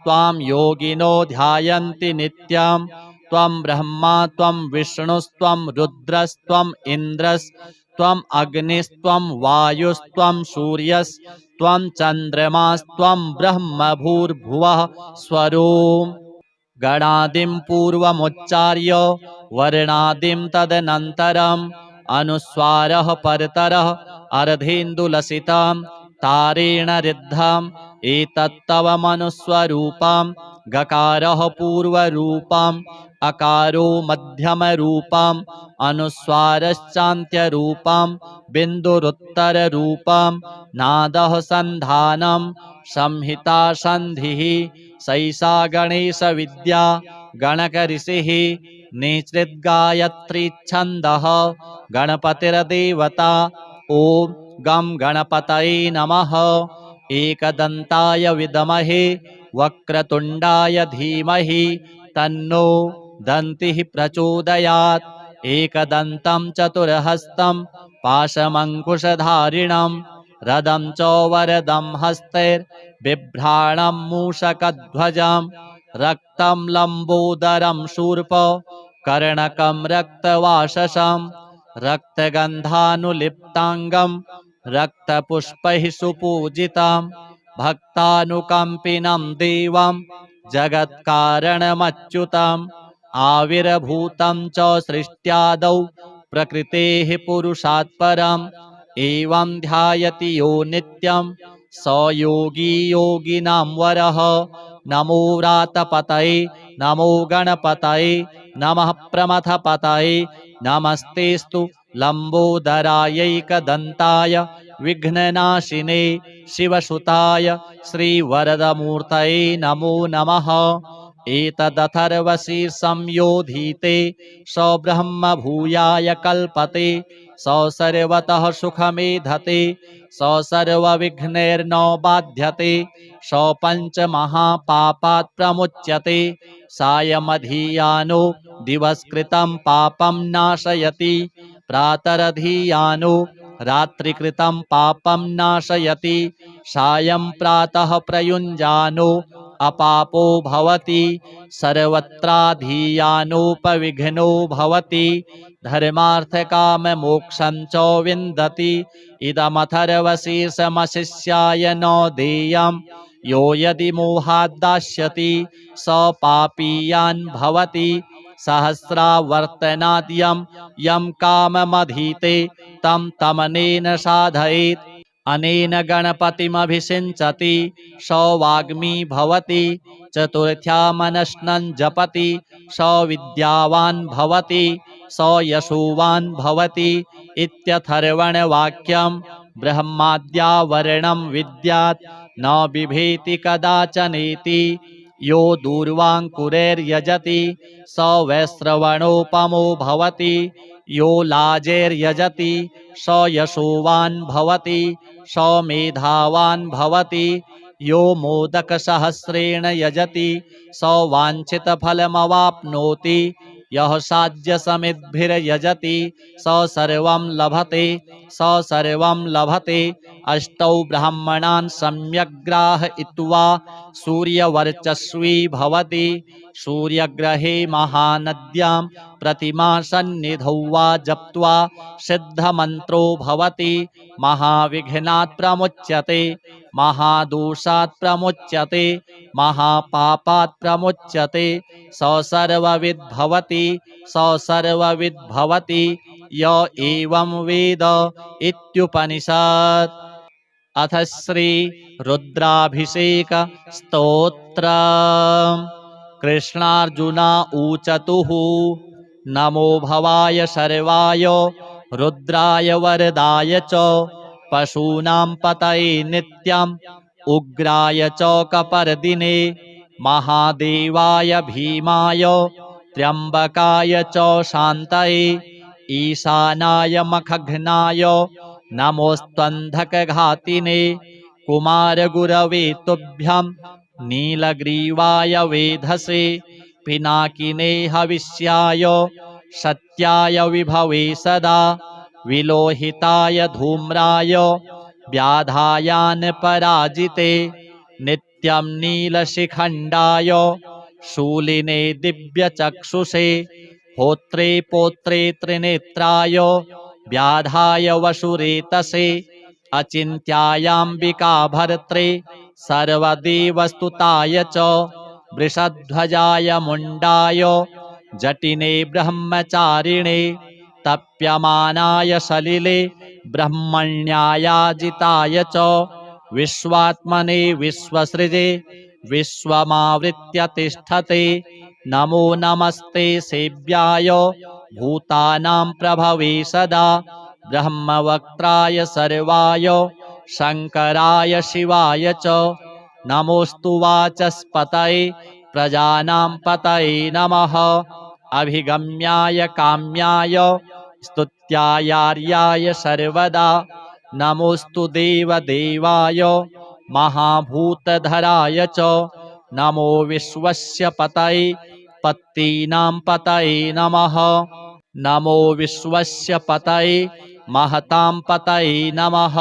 त्वां योगिनो ध्यायन्ति नित्यं त्वं ब्रह्मा त्वं विष्णुस्त्वं रुद्रस्त्वम् इन्द्रस्त्वम् अग्निस्त्वं वायुस्त्वं सूर्यस्त्वं चन्द्रमास्त्वं ब्रह्म भूर्भुवः स्वरोम् गणादिं पूर्वमुच्चार्य वर्णादिं तदनन्तरम् अनुस्वारः परतरः अर्धेन्दुलसितं तारेण रिद्धम् एतत्तव मनुस्वरूपं गकारः पूर्वरूपम् अकारो मध्यमरूपम् अनुस्वारश्चान्त्यरूपं बिन्दुरुत्तररूपं नादः सन्धानं संहिता सन्धिः सैषा गणेशविद्या गणकऋषिः निश्चिद्गायत्रीच्छन्दः गणपतिर्देवता ॐ गं गणपतये नमः एकदन्ताय विद्महे वक्रतुण्डाय धीमहि तन्नो दन्तिः प्रचोदयात् एकदन्तं चतुर्हस्तं पाशमङ्कुशधारिणं रदं च वरदं हस्तैर्बिभ्राणं मूषकध्वजं रक्तं लम्बोदरं शूर्प कर्णकं रक्तवाससं रक्तगन्धानुलिप्ताङ्गं रक्तपुष्पैः सुपूजितं भक्तानुकम्पिनं देवं जगत्कारणमच्युतम् आविर्भूतं च सृष्ट्यादौ प्रकृतेः पुरुषात् परम् एवं ध्यायति यो नित्यं स योगी योगिनां वरः नमो व्रातपतये नमो गणपतये नमः प्रमथपतये नमस्तेस्तु लम्बोदरायैकदन्ताय विघ्ननाशिने शिवसुताय श्रीवरदमूर्तये नमो नमः एतदथर्वशीर्षं योधीते स ब्रह्म भूयाय कल्पते स सर्वतः सुखमेधते स सर्वविघ्नैर्न बाध्यते स पञ्चमहापापात् प्रमुच्यते सायमधीयानो दिवसकृतं पापं नाशयति प्रातरधीयानो रात्रिकृतं पापं नाशयति सायं प्रातः प्रयुञ्जानो अपापो भवति सर्वत्राधीयानोपविघ्नो भवति धर्मार्थकाममोक्षं च विन्दति इदमथर्वशीर्षमशिष्याय न देयं यो यदि मोहाद्दास्यति स पापीयान् भवति सहस्रावर्तनाद् यं काममधीते तं तमनेन साधयेत् अनेन गणपतिमभिषिञ्चति स वाग्मी भवति चतुर्थ्यामनश्नं जपति स विद्यावान् भवति स यशोवान् भवति इत्यथर्वणवाक्यं ब्रह्माद्यावरणं विद्यात् न बिभेति कदाचनेति यो दूर्वाङ्कुरैर्यजति स वैश्रवणोपमो भवति यो लाजैर्यजति स यशोवान् भवति स मेधावान् भवति यो मोदकसहस्रेण यजति स वाञ्छितफलमवाप्नोति यः साध्यसमिद्भिर्यजति स सर्वं लभते अष्टौ ब्राह्मणान् सम्यग्राहयित्वा सूर्यवर्चस्वी भवति। सूर्यग्रहे महानद्यां प्रतिमासन्निधौ वा जप्त्वा सिद्धमन्त्रो भवति। महाविघ्नात् प्रमुच्यते, महादोषात् प्रमुच्यते, महापापात् प्रमुच्यते। स सर्वविद् भवति, स सर्वविद् भवति य एवं वेद इत्युपनिषत्। अथ श्री रुद्राभिषेक स्तोत्र। कृष्णार्जुन ऊचतुः। नमो भवाय शर्वाय रुद्राय वरदाय च पशूनां पतये नित्यम् उग्राय च कपर्दिने महादेवाय भीमाय त्र्यम्बकाय च शान्तये ईशानाय मखघ्नाय नमोऽस्त्वन्धकघातिने कुमारगुरवे तुभ्यं नीलग्रीवाय वेधसे पिनाकिने हविष्याय सत्याय विभवे सदा विलोहिताय धूम्राय व्याधायान् पराजिते नित्यं नीलशिखण्डाय शूलिने दिव्यचक्षुषे होत्रे पोत्रे त्रिनेत्राय व्याधाय वसुरेतसे अचिन्त्यायाम्बिका भर्त्रे सर्वदेवस्तुताय च वृषध्वजाय मुण्डाय जटिने ब्रह्मचारिणे तप्यमानाय सलिले ब्रह्मण्यायाजिताय च विश्वात्मने विश्वसृजे विश्वमावृत्य तिष्ठते नमो नमस्ते सेव्याय भूतानां प्रभवे सदा ब्रह्मवक्त्राय सर्वाय शङ्कराय शिवाय च नमोऽस्तु वाचस्पतये प्रजानां पतये नमः अभिगम्याय काम्याय स्तुत्यायार्याय सर्वदा नमोऽस्तु देवदेवाय महाभूतधराय च नमो विश्वस्य पतये पत्तीनां पतये नमः नमो विश्वस्य पतये महतां पतये नमः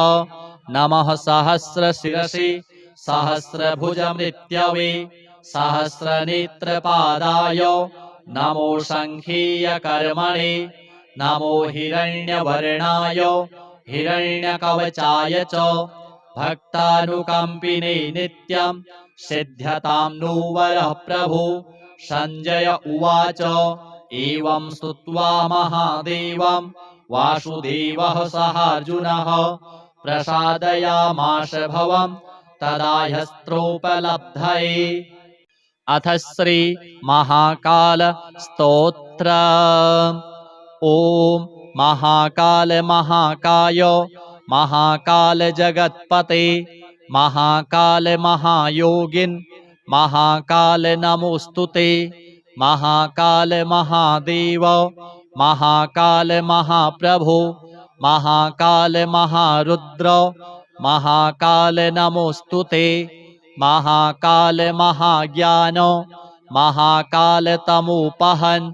नमः सहस्रशिरसि सहस्रभुजमृत्यवे सहस्रनेत्रपादाय नमो शङ्खीयकर्मणे नमो हिरण्यवर्णाय हिरण्यकवचाय च भक्तानुकम्पिने नित्यं सिद्ध्यतां नो वरः प्रभो। सञ्जय उवाच एवं स्तुत्वा महादेवं वासुदेवः सहार्जुनः प्रसादयामास भवं तदा ह्यस्त्रोपलब्धये। अथ श्री महाकाल स्तोत्र। ॐ महाकाल महाकाय महाकाल जगत्पते महाकाल महायोगिन् महाकाल नमोस्तुते महाकाल महादेव महाकाल महाप्रभो महाकाल महारुद्र महाकाल नमोस्तुते महाकाल महाज्ञान महाकाल तमोपहन्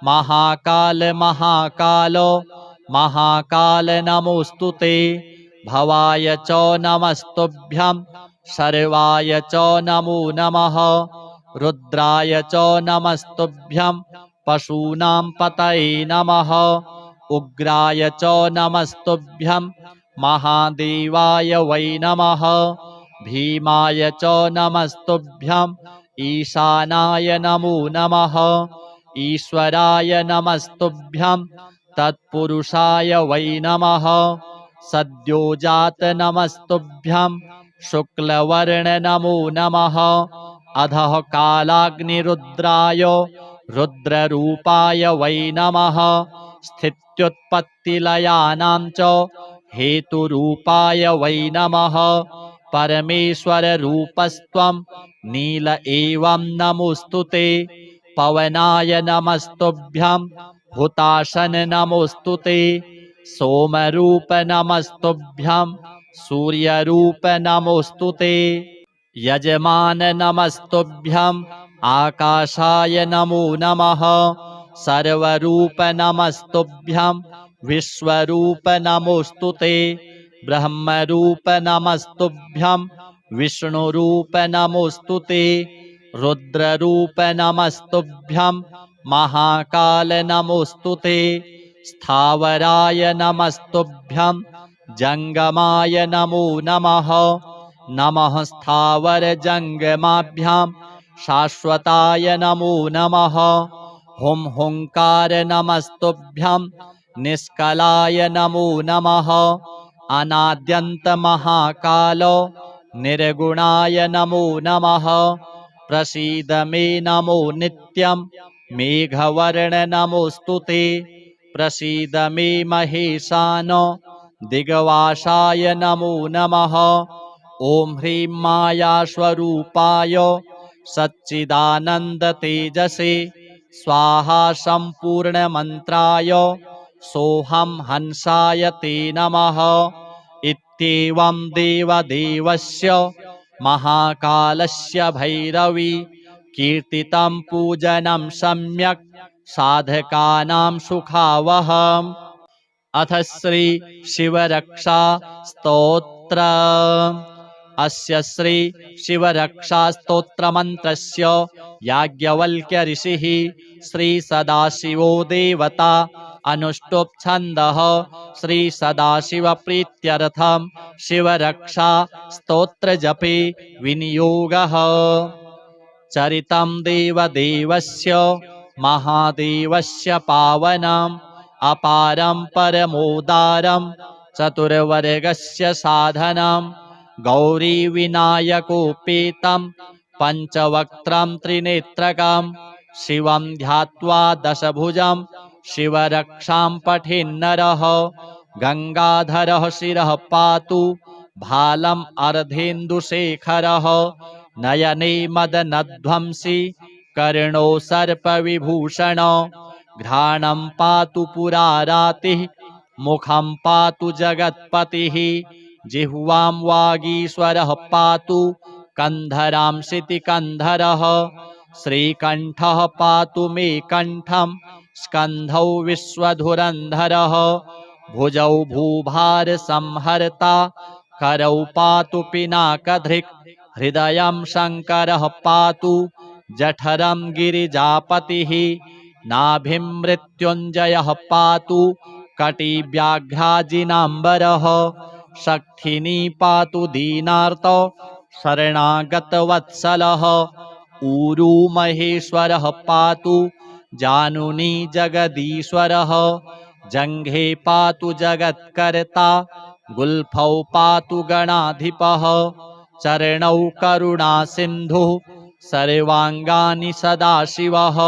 महाकाल महाकाल महाकाल नमोस्तुते भवाय च नमस्तुभ्यं सर्वाय च नमो नमः रुद्राय च नमस्तुभ्यं पशूनां पतये नमः उग्राय च नमस्तुभ्यं महादेवाय वै नमः भीमाय च नमस्तुभ्यं ईशानाय नमो नमः ईश्वराय नमस्तुभ्यं तत्पुरुषाय वै नमः सद्योजात नमस्तुभ्यं शुक्लवर्ण नमो नमः अधः कालाग्निरुद्राय रुद्ररूपाय वै नमः स्थित्युत्पत्तिलयानां च हेतुरूपाय वै नमः परमेश्वररूपस्त्वं नील एवं नमोस्तुते पवनाय नमस्तुभ्यं हुताशन नमोस्तुते सोमरूप नमस्तुभ्यं सूर्यरूप नमोस्तुते यजमान नमस्तुभ्यं आकाशाय नमो नमः सर्वरूप नमस्तुभ्यं विश्वरूप नमोस्तुते ब्रह्मरूप नमस्तुभ्यं विष्णुरूप नमोऽस्तु ते रुद्ररूप नमस्तुभ्यं महाकाल नमोऽस्तु ते स्थावराय नमस्तुभ्यं जंगमाय नमो नमः नमः स्थावर जंगमाभ्यां शाश्वताय नमो नमः हुं हुंकार नमस्तुभ्यं निष्कलाय नमो नमः अनाद्यन्त महाकालो निर्गुणाय नमो नमः प्रसीद मे नमो नित्यं मेघवर्ण नमोऽस्तु ते प्रसीद मे महेशानो दिग्वासाय नमो नमः ॐ ह्रीं मायास्वरूपाय सच्चिदानन्दतेजसे स्वाहा सम्पूर्णमन्त्राय सोऽहं हंसाय ते नमः इत्येवं देवदेवस्य महाकालस्य भैरवी कीर्तितं पूजनं सम्यक् साधकानां सुखावहम् अथ श्री शिवरक्षा स्तोत्र अस्य श्री शिवरक्षा स्तोत्रमन्त्रस्य याज्ञवल्क्य ऋषिः श्री सदाशिवो देवता अनुष्टुप् छन्दः श्री सदाशिव प्रीत्यर्थं शिवरक्षा स्तोत्रजपे विनियोगः चरितं देवदेवस्य महादेवस्य पावनम् अपारं परमोदारं चतुर्वर्गस्य साधनं गौरीविनायकोपेतं पञ्चवक्त्रं त्रिनेत्रकं शिवं ध्यात्वा दशभुजं शिवरक्षां पठेन्नरः गङ्गाधरः शिरः पातु भालम् अर्धेन्दुशेखरः नयने मदनध्वंसी कर्णो सर्पविभूषण घ्राणं पातु पुरारातिः मुखं पातु जगत्पतिः जिह्वां वागीश्वरः पातु कन्धरां शितिकन्धरः श्रीकण्ठः पातु मे कण्ठं स्कन्धौ विश्वधुरन्धरः भुजौ भूभारसंहर्ता करौ पातु पिनाकधृक् हृदयं शङ्करः पातु जठरं गिरिजापतिः नाभिं मृत्युञ्जयः पातु कटिव्याघ्राजिनाम्बरः शक्थिनी पातु दीनार्तो शरणागतवत्सलः ऊरू महेश्वरः पातु जानुनी जगदीश्वरः जङ्घे पातु जगत्कर्ता गुल्फौ पातु गणाधिपः चरणौ करुणासिन्धुः सर्वाङ्गानि सदाशिवः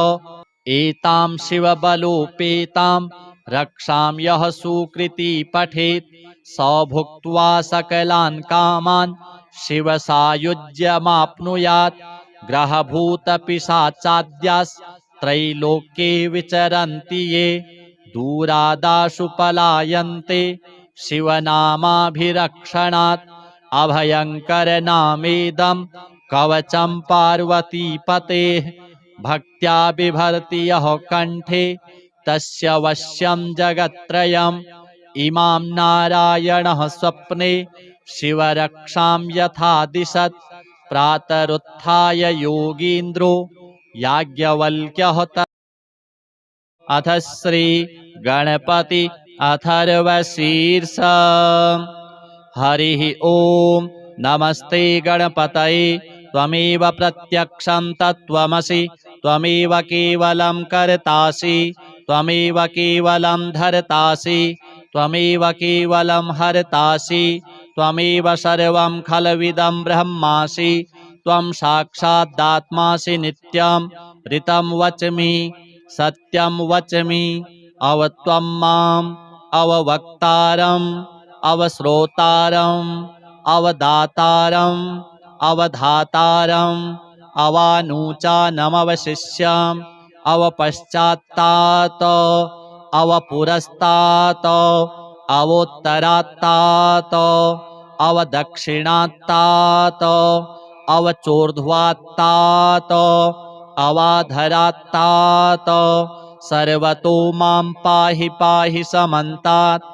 एतां शिवबलोपेतां रक्षां यः सुकृती पठेत् स भुक्त्वा सकलान् कामान् शिवसायुज्यमाप्नुयात् ग्रहभूतपिशाचाद्यास्त्रैलोक्ये विचरन्ति ये दूरादाशु पलायन्ते शिवनामाभिरक्षणात् अभयङ्करनामेदं कवचं पार्वतीपतेः भक्त्या बिभर्ति यः कण्ठे तस्य वश्यं जगत्त्रयम् इमां नारायणः स्वप्ने शिवरक्षां यथा दिशत् प्रातरुत्थाय योगीन्द्रो याज्ञवल्क्यः अथ श्री गणपति अथर्वशीर्ष हरिः ॐ नमस्ते गणपतये त्वमेव प्रत्यक्षं तत्त्वमसि त्वमेव केवलं कर्तासि त्वमेव केवलं धर्तासि त्वमेव केवलं हर्तासि त्वमेव सर्वं खलविदं ब्रह्मासि त्वं साक्षादात्मासि नित्यं ऋतं वच्मि सत्यं वच्मि अवत्वं माम् अववक्तारम् अवश्रोतारम् अवदातारम् अवधातारम् अवानूचानमवशिष्यम् अवपश्चात्तात् अवपुरस्तात् अवोत्तरात्तात् अवदक्षिणात्तात् अवचोर्ध्वात्तात् अवाधरात्तात् सर्वतो मां पाहि पाहि समन्तात्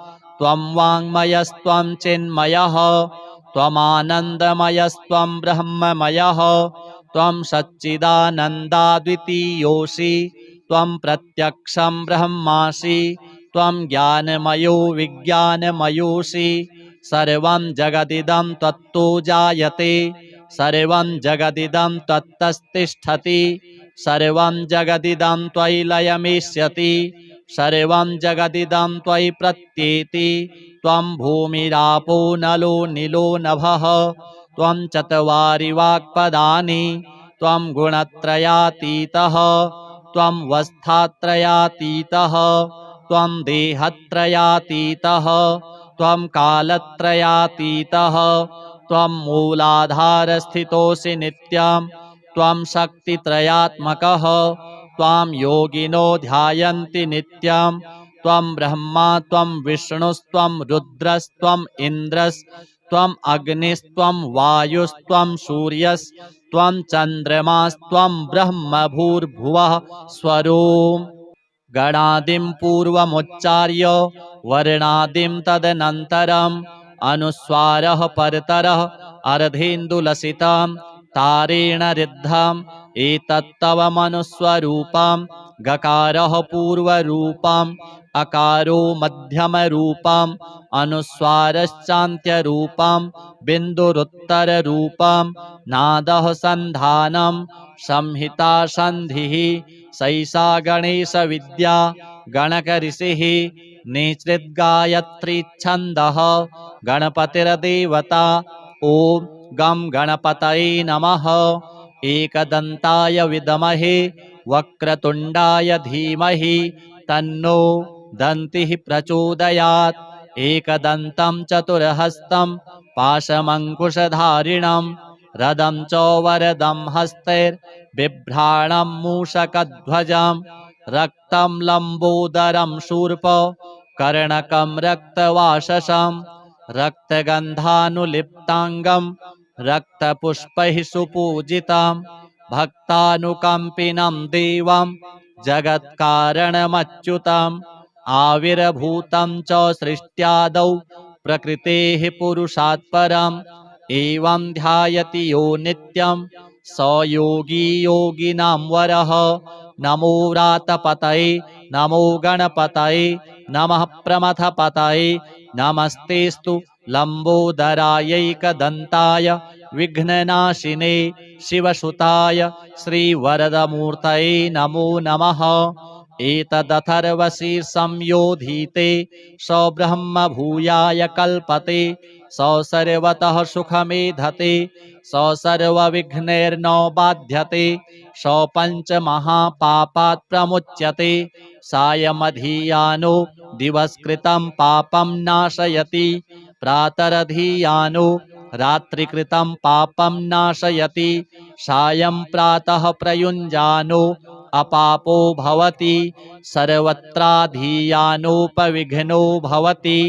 त्वं वाङ्मयस्त्वं चिन्मयः त्वमानन्दमयस्त्वं ब्रह्ममयः त्वं सच्चिदानन्दाद्वितीयोऽसि त्वं प्रत्यक्षं ब्रह्मासि त्वं ज्ञानमयो विज्ञानमयोऽसि सर्वं जगदिदं त्वत्तो जायते सर्वं जगदिदं त्वत्तस्तिष्ठति सर्वं जगदिदं त्वयि लयमिष्यति सर्वं जगदिदं त्वयि प्रत्येति त्वं भूमिरापो नलो नीलो नभः त्वं चत्वारि वाक्पदानि त्वं गुणत्रयातीतः त्वं वस्थात्रयातीतः त्वं देहत्रयातीतः त्वं कालत्रयातीतः त्वं मूलाधारस्थितोऽसि नित्यं त्वं शक्तित्रयात्मकः त्वां योगिनो ध्यायन्ति नित्यं त्वं ब्रह्मा त्वं विष्णुस्त्वं रुद्रस्त्वम् इन्द्रस्त्वम् अग्निस्त्वं वायुस्त्वं सूर्यस्त्वं चन्द्रमास्त्वं ब्रह्म भूर्भुवः स्वरोम् गणादिं पूर्वमुच्चार्य वर्णादिं तदनन्तरम् अनुस्वारः परतरः अर्धेन्दुलसितं तारेण रिद्धम् एतत्तवमनुस्वरूपं गकारः पूर्वरूपम् अकारो मध्यमरूपम् अनुस्वारश्चान्त्यरूपं बिन्दुरुत्तररूपं नादः सन्धानं संहिता सन्धिः सैषा गणेशविद्या गणकऋषिः निश्चिद्गायत्रीच्छन्दः गणपतिर्देवता ॐ गं गणपतये नमः एकदन्ताय विद्महे वक्रतुण्डाय धीमहि तन्नो दन्तिः प्रचोदयात् एकदन्तं चतुर्हस्तं पाशमङ्कुशधारिणं रदं च वरदं हस्तैर्बिभ्राणं मूषकध्वजं रक्तं लम्बोदरं शूर्प कर्णकं रक्तवाससं रक्तगन्धानुलिप्ताङ्गं रक्तपुष्पैः सुपूजितं भक्तानुकम्पिनं देवं जगत्कारणमच्युतम् आविर्भूतं च सृष्ट्यादौ प्रकृतेः पुरुषात् परम् एवं ध्यायति यो नित्यं स योगी योगिनां वरः नमो व्रातपतये नमो गणपतये नमः प्रमथपतये नमस्तेस्तु लम्बोदरायैकदन्ताय विघ्ननाशिने शिवसुताय श्रीवरदमूर्तये नमो नमः एतदथर्वशीर्षं योधीते स ब्रह्म भूयाय कल्पते स सर्वतः सुखमेधते स सर्वविघ्नैर्न बाध्यते स पञ्चमहापापात् प्रमुच्यते सायमधीयानो दिवसकृतं पापं नाशयति प्रातरधीयानो रात्रिकृतं पापं नाशयति सायं प्रातः प्रयुञ्जानो अपापो भवति सर्वत्राधीयानोपविघ्नो भवति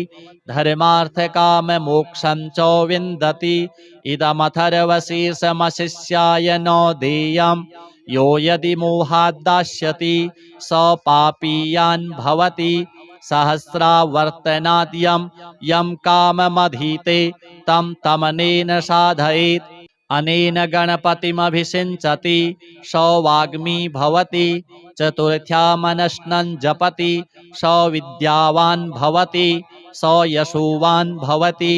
धर्मार्थकाममोक्षं च विन्दति इदमथर्वशीर्षमशिष्याय न देयं यो यदि मोहाद्दास्यति स पापीयान् भवति सहस्रावर्तनाद् यं काममधीते तं तमनेन साधयेत् अनेन गणपतिमभिषिञ्चति स वाग्मी भवति चतुर्थ्यामनश्नं जपति स विद्यावान् भवति स यशोवान् भवति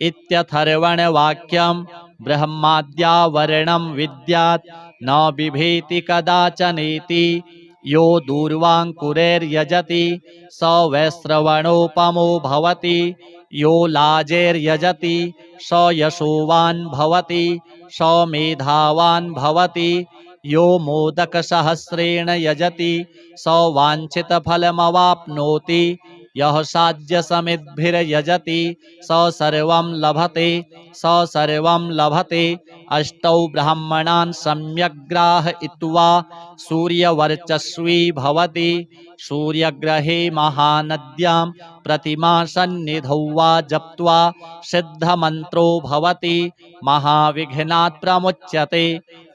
इत्यथर्वणवाक्यं ब्रह्माद्यावरणं विद्यात् न बिभेति कदाचनेति यो दूर्वाङ्कुरैर्यजति स वैश्रवणोपमो भवति यो लाजैर्यजति स यशोवान् भवति स मेधावान् भवति यो मोदकसहस्रेण यजति स वाञ्छितफलमवाप्नोति यः साध्यसमिद्भिर्यजति स सर्वं लभते अष्टौ ब्राह्मणान् सम्यग् ग्राहयित्वा सूर्यवर्चस्वी भवति। सूर्यग्रहे महानद्यां प्रतिमासन्निधौ वा जप्त्वा सिद्धमन्त्रो भवति। महाविघ्नात् प्रमुच्यते,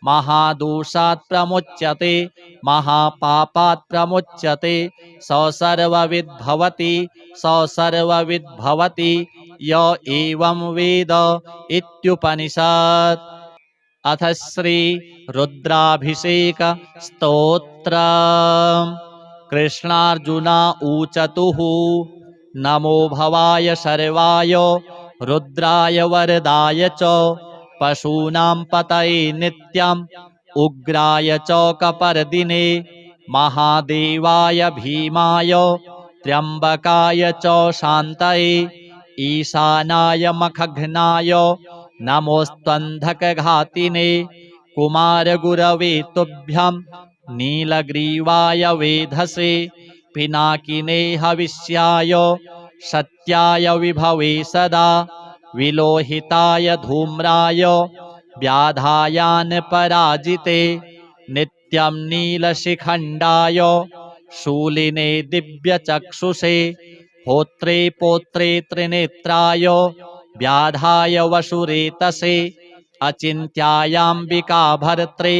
महादोषात् प्रमुच्यते, महापापात् प्रमुच्यते। स सर्वविद् भवति, स सर्वविद् भवति य एवं वेद इत्युपनिषत्। अथ श्री रुद्राभिषेक स्तोत्र। कृष्णार्जुना ऊचतुः। नमो भवाय सर्वाय रुद्राय वरदाय च पशूनां पतये नित्यम् उग्राय च कपर्दिने महादेवाय भीमाय त्र्यम्बकाय च शान्तये ईशानाय मखघ्नाय नमोऽस्त्वन्धकघातिने कुमारगुरवे तुभ्यं नीलग्रीवाय वेधसे पिनाकिने हविष्याय सत्याय विभवे सदा विलोहिताय धूम्राय व्याधायान् पराजिते नित्यं नीलशिखण्डाय शूलिने दिव्यचक्षुषे होत्रे पोत्रे त्रिनेत्राय व्याधाय वसुरेतसे अचिन्त्यायाम्बिका भर्त्रे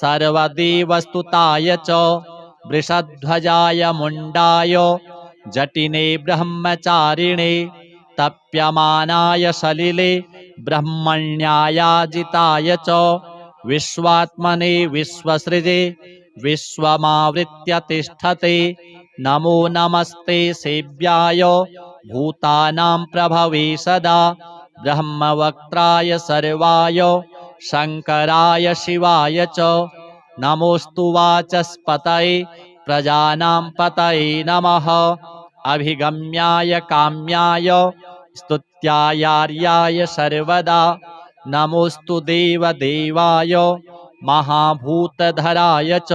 सर्वदेवस्तुताय च वृषध्वजाय मुण्डाय जटिने ब्रह्मचारिणे तप्यमानाय सलिले ब्रह्मण्यायाजिताय च विश्वात्मने विश्वसृजे विश्वमावृत्य तिष्ठते नमो नमस्ते सेव्याय भूतानां प्रभवे सदा ब्रह्मवक्त्राय सर्वाय शङ्कराय शिवाय च नमोऽस्तु वाचस्पतये प्रजानां पतये नमः अभिगम्याय काम्याय स्तुत्यायार्याय सर्वदा नमोऽस्तु देवदेवाय महाभूतधराय च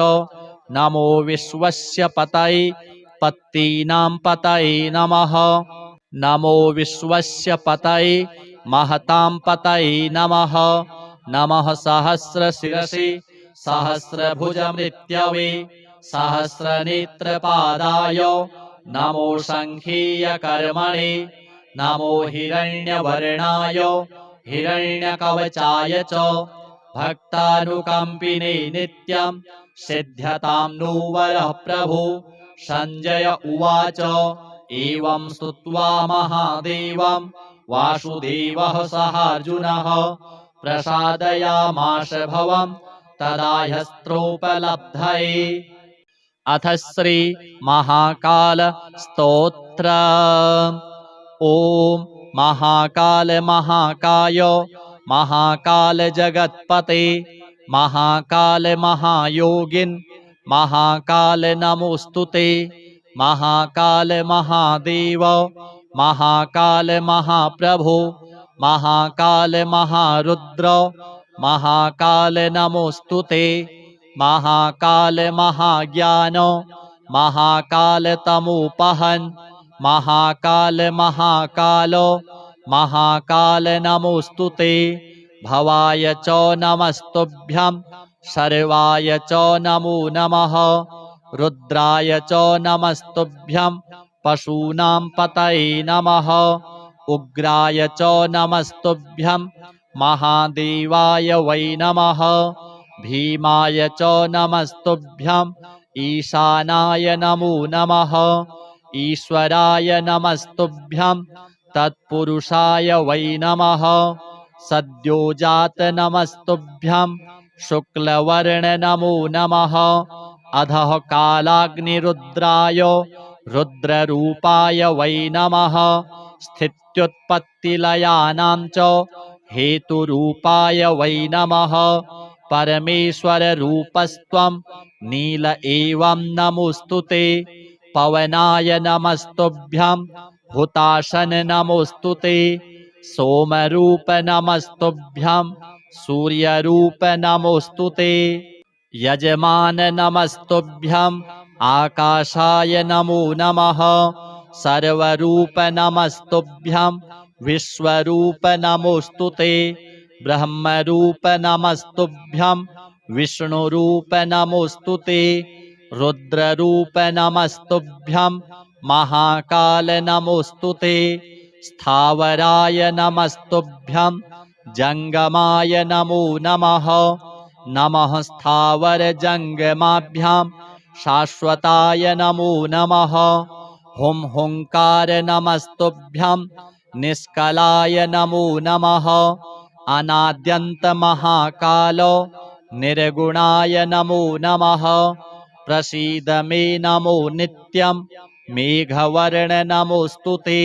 नमो विश्वस्य पतये पत्तीनां पतये नमः नमो विश्वस्य पतये महतां पतये नमः नमः सहस्रशिरसि सहस्रभुजमृत्यवे सहस्रनेत्रपादाय नमो शङ्खीयकर्मणे नमो हिरण्यवर्णाय हिरण्यकवचाय च भक्तानुकम्पिने नित्यं सिद्ध्यतां नो वरः प्रभो सञ्जय उवाच एवं स्तुत्वा महादेवं वासुदेवः सहार्जुनः प्रसादयामास भवं तदा ह्यस्त्रोपलब्धये। अथ श्री महाकाल स्तोत्र। ॐ महाकाल महाकाय महाकाल जगत्पते महाकाल महायोगिन् महाकाल नमोस्तुते महाकाल महादेव महाकाल महाप्रभो महाकाल महारुद्र महाकाल नमोस्तुते महाकाल महाज्ञान महाकाल तमोपहन् महाकाल महाकाल महाकाल नमोस्तुते भवाय च नमस्तुभ्यं सर्वाय च नमो नमः रुद्राय च नमस्तुभ्यं पशूनां पतये नमः उग्राय च नमस्तुभ्यं महादेवाय वै नमः भीमाय च नमस्तुभ्यं ईशानाय नमो नमः ईश्वराय नमस्तुभ्यं तत्पुरुषाय वै नमः सद्योजात नमस्तुभ्यं शुक्लवर्ण नमो नमः अधः कालाग्निरुद्राय रुद्ररूपाय वै नमः स्थित्युत्पत्तिलयानां च हेतुरूपाय वै नमः परमेश्वररूपस्त्वं नील एवं नमोस्तुते पवनाय नमस्तुभ्यं हुताशन नमोस्तुते सोमरूप नमस्तुभ्यं सूर्यरूप नमोस्तुते यजमान नमस्तुभ्यं आकाशाय नमो नमः सर्वरूप नमस्तुभ्यं विश्वरूप नमोस्तुते ब्रह्मरूप नमस्तुभ्यं विष्णुरूप नमोस्तुते रुद्ररूप नमस्तुभ्यं महाकाल नमोस्तुते स्थावराय नमस्तुभ्यं जंगमाय नमो नमः नमः स्थावर जंगमाभ्यां शाश्वताय नमो नमः हुं हुंकार नमस्तुभ्यं निष्कलाय नमो नमः अनाद्यंत महाकालो निर्गुणाय नमो नमः प्रसीद मे नमो नित्यं मेघवर्ण नमोस्तुते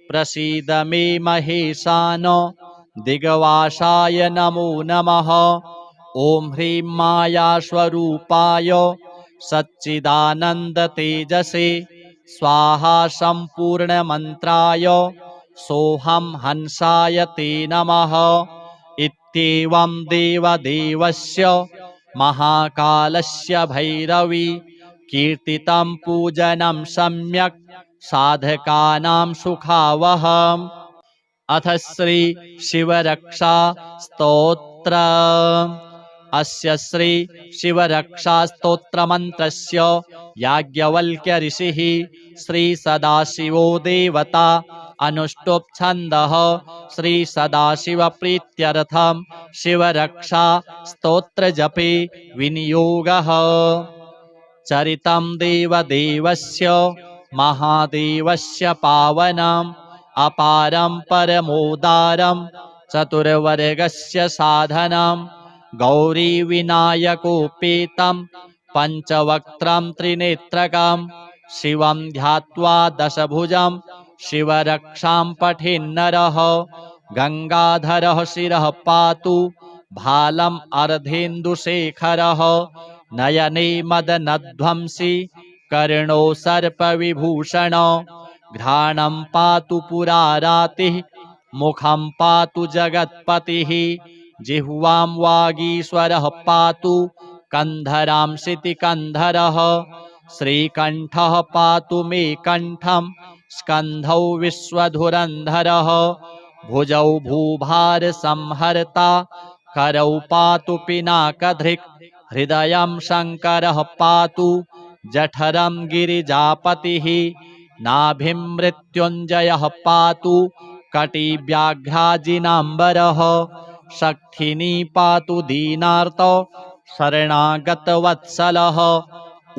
प्रसीद मे महेशानो दिग्वासाय नमो नमः ओम ह्रीं माया स्वरूपाय सच्चिदानंद तेजसे स्वाहा संपूर्ण मंत्राय सोहम हंसाय ते नमः इत्येवं देवदेवस्य महाकालस्य भैरवी कीर्तितं पूजनं सम्यक् साधकानां सुखावहम्। अथ श्री शिवरक्षा स्तोत्र। अस्य श्री शिवरक्षा स्तोत्र मंत्रस्य याज्ञवल्क्य ऋषिः श्री सदाशिवो देवता अनुष्टुप् छन्दः श्री सदाशिव प्रीत्यर्थं शिवरक्षा स्तोत्र जपे विनियोगः। चरितं देवदेवस्य महादेवस्य पावनम् अपारं परमोदारं चतुर्वर्गस्य साधनं गौरी विनायकोपेतं पंचवक्त्रं त्रिनेत्रकं शिवं ध्यात्वा दशभुजं शिवरक्षां पठेन्नरः गंगाधरः शिरः पातु भालम् अर्धेन्दुशेखरः नयने मदनध्वंसी कर्णो सर्पविभूषणो घ्राणं पातु पुरारातिः मुखं पातु जगत्पतिः जिह्वां वागीश्वरः पातु कंधरां शितिकंधरः श्रीकंठः पातु मे कंठं स्कंधौ विश्वधुरंधरः भुजौ भूभार संहर्ता करौ पातु पिनाकधृक् हृदयं शंकरः पातु जठरं गिरिजापतिः नाभिं मृत्युंजयः पातु कटिव्याघ्राजिनाम्बरः शक्थिनी पातु दीनार्तो शरणागतवत्सलः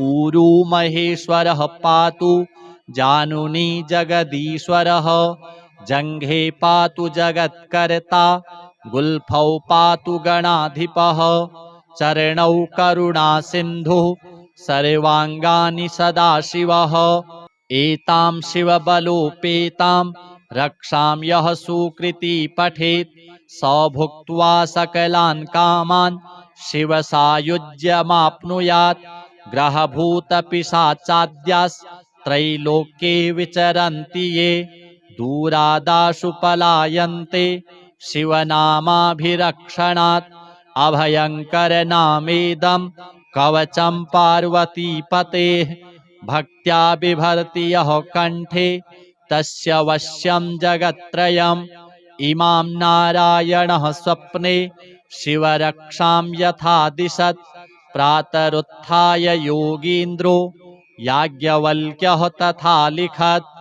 ऊरू महेश्वरः पातु जानुनी जगदीश्वरः जंघे पातु जगत्कर्ता गुल्फौ पातु गणाधिपः चरणौ करुणा सिन्धुः सर्वांगानि सदाशिवः एतां शिवबलोपेतां रक्षां यः सुकृती पठेत् स भुक्त्वा सकलान् कामान् शिवसायुज्यमाप्नुयात् ग्रहभूतपिशाचाद्यास्त्रैलोक्ये विचरन्ति ये दूरादाशु पलायन्ते शिवनामाभिरक्षणात् अभयंकर नामेदं कवचं पार्वतीपतेः भक्त्या बिभर्ति यः कंठे तस्य वश्यं जगत्त्रयम् इमां नारायणः स्वप्ने शिवरक्षां यथा दिशत् प्रातरुत्थाय योगीन्द्रो याज्ञवल्क्यः तथा लिखत्